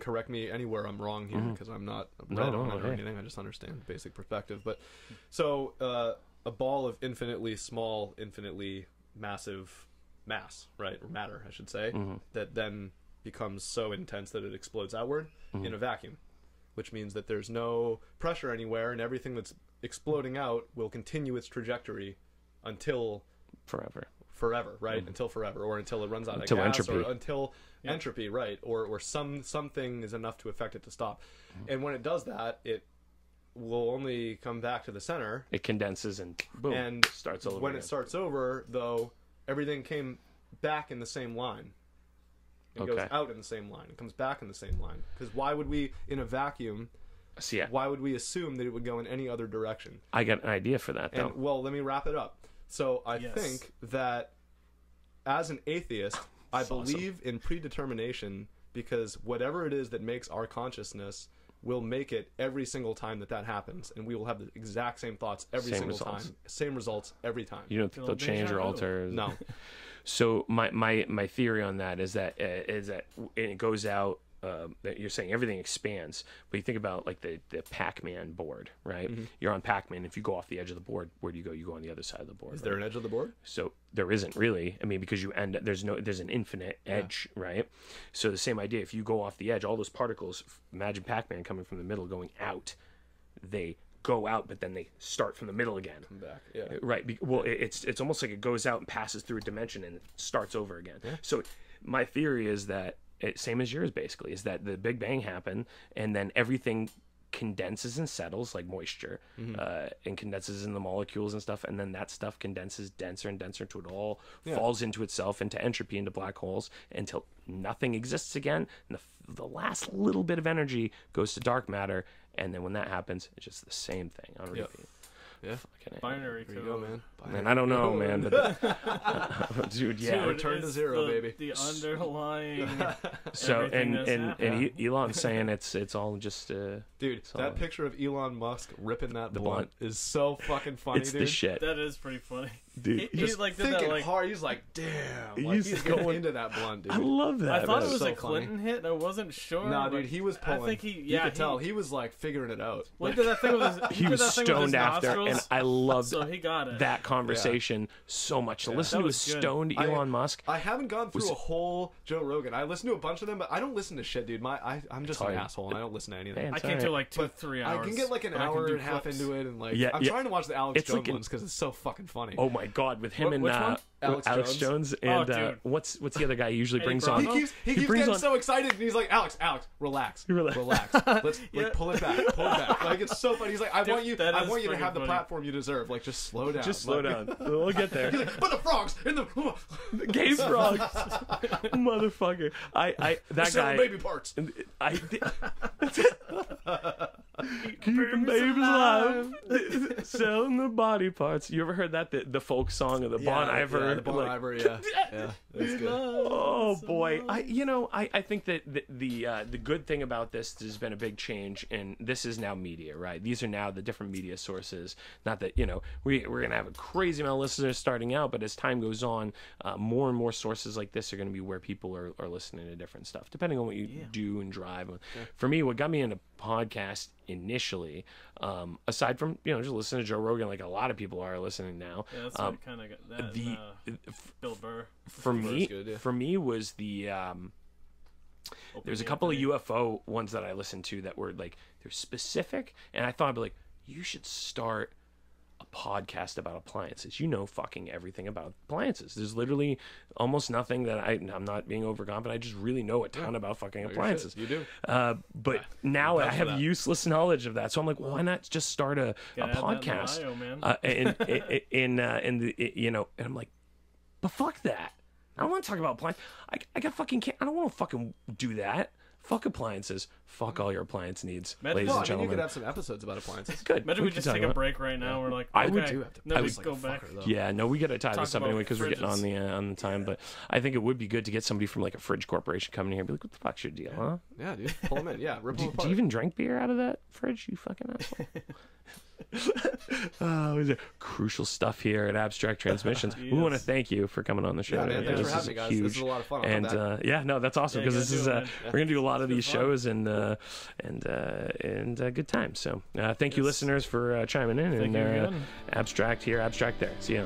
correct me anywhere I'm wrong here because I'm not read on it or anything. I just understand basic perspective. But so a ball of infinitely small, infinitely massive mass, right, or matter, I should say, that then becomes so intense that it explodes outward in a vacuum, which means that there's no pressure anywhere, and everything that's exploding out will continue its trajectory until forever, right? Until forever, or until it runs out of gas, entropy. or until entropy, right? Or something is enough to affect it to stop. And when it does that, it will only come back to the center. It condenses and boom, and starts over. When again. it starts over, though, everything came back in the same line. It goes out in the same line. It comes back in the same line. Because why would we, in a vacuum, why would we assume that it would go in any other direction? I got an idea for that, though. And, well, let me wrap it up. So I think that as an atheist, I believe in predetermination because whatever it is that makes our consciousness will make it every single time that happens, and we will have the exact same thoughts every single time, same results every time. You don't think they'll change or alter? No. So my theory on that is that it goes out. That you're saying everything expands, but you think about like the Pac-Man board, right? Mm-hmm. You're on Pac-Man. If you go off the edge of the board, where do you go? You go on the other side of the board. Is there an edge of the board? So there isn't really. I mean, because there's an infinite edge, right? So the same idea. If you go off the edge, all those particles. Imagine Pac-Man coming from the middle, going out. They go out, but then they start from the middle again. Come back, yeah. Right. Well, it's almost like it goes out and passes through a dimension and starts over again. Yeah. So my theory is that. Same as yours, basically, is that the Big Bang happened, and then everything condenses and settles like moisture, and condenses in the molecules and stuff, and then that stuff condenses denser and denser until it all falls into itself, into entropy, into black holes, until nothing exists again, and the last little bit of energy goes to dark matter, and then when that happens, it's just the same thing on repeat. Yeah. Binary code. There you go, man. Man, I don't know, man. But, dude, yeah. Dude, return to zero, baby. The underlying. So and Elon's saying it's all just. Dude, that picture of Elon Musk ripping that blunt is so fucking funny, it's dude. the shit. That is pretty funny. Dude, he's like did thinking that, like, hard. He's like, damn. Like, he's going into that blunt, dude. I love that. I thought man. it was so a Clinton hit. I wasn't sure. Nah, dude, he was pulling. I think you could tell he was like figuring it out. Well, he did that thing with his. He was stoned after, nostrils, and I loved so he got it. that conversation so much. To listen That to a was good. stoned Elon Musk. I haven't gone through a whole Joe Rogan. I listened to a bunch of them, but I don't listen to shit, dude. I'm just an asshole, and I don't listen to anything. Man, I can't do like 2-3 hours. I can get like an hour and a half into it, and like I'm trying to watch the Alex Jones ones because it's so fucking funny. Oh my god, with him and which one? Alex Jones and dude. what's the other guy he usually brings Bravo? on? He keeps getting so excited, and he's like, Alex, relax. Let's like pull it back. Like it's so funny. He's like, I want you to have the platform you deserve. Like just slow down. Just slow down. We'll get there. He's like, put the frogs in the gay frogs, motherfucker. That guy. Baby parts. Keeping babies alive, selling the body parts. You ever heard that? The folk song of the Bon Iver. Yeah, the Bon Iver, yeah. That's good. Oh boy, I think that the good thing about this has been a big change, and this is now media, right? These are now the different media sources. Not that we're gonna have a crazy amount of listeners starting out, but as time goes on, more and more sources like this are gonna be where people are listening to different stuff, depending on what you do and drive. Yeah. For me, what got me into podcast initially, aside from just listening to Joe Rogan, like a lot of people are listening now. Yeah, that's what kind of got that. Bill Burr. For me was the there's a couple of UFO ones that I listened to that were like they're specific, and I thought I'd be like, you should start a podcast about appliances. Fucking everything about appliances. There's literally almost nothing that I'm not being overconfident. I just really know a ton about fucking appliances. You do. But now I have useless knowledge of that. So I'm like, well, why not just start a podcast? And I'm like, but fuck that. I don't want to talk about appliances. I got fucking I don't want to fucking do that. Fuck appliances. Fuck all your appliance needs, ladies and gentlemen. You could have some episodes about appliances. Good. Imagine we just take a break right now. We're like, I okay, would do have to. Then we like go back. Yeah, no, we got to tie Talk this up about anyway because we're getting fridges. on the time. But I think it would be good to get somebody from like a fridge corporation coming here and be like, "What the fuck's your deal, huh? Yeah, dude, pull them in. Yeah, rip them Do apart. you even drink beer out of that fridge? You fucking asshole." Crucial stuff here at Abstract Transmissions. Yes. We want to thank you for coming on the show. Yeah, man, thanks this for having me, guys. This is a lot of fun. And that's awesome because this is we're gonna do a lot of these shows and good times. So thank you, listeners, for chiming in. Thank you again. Abstract here, Abstract there. See you.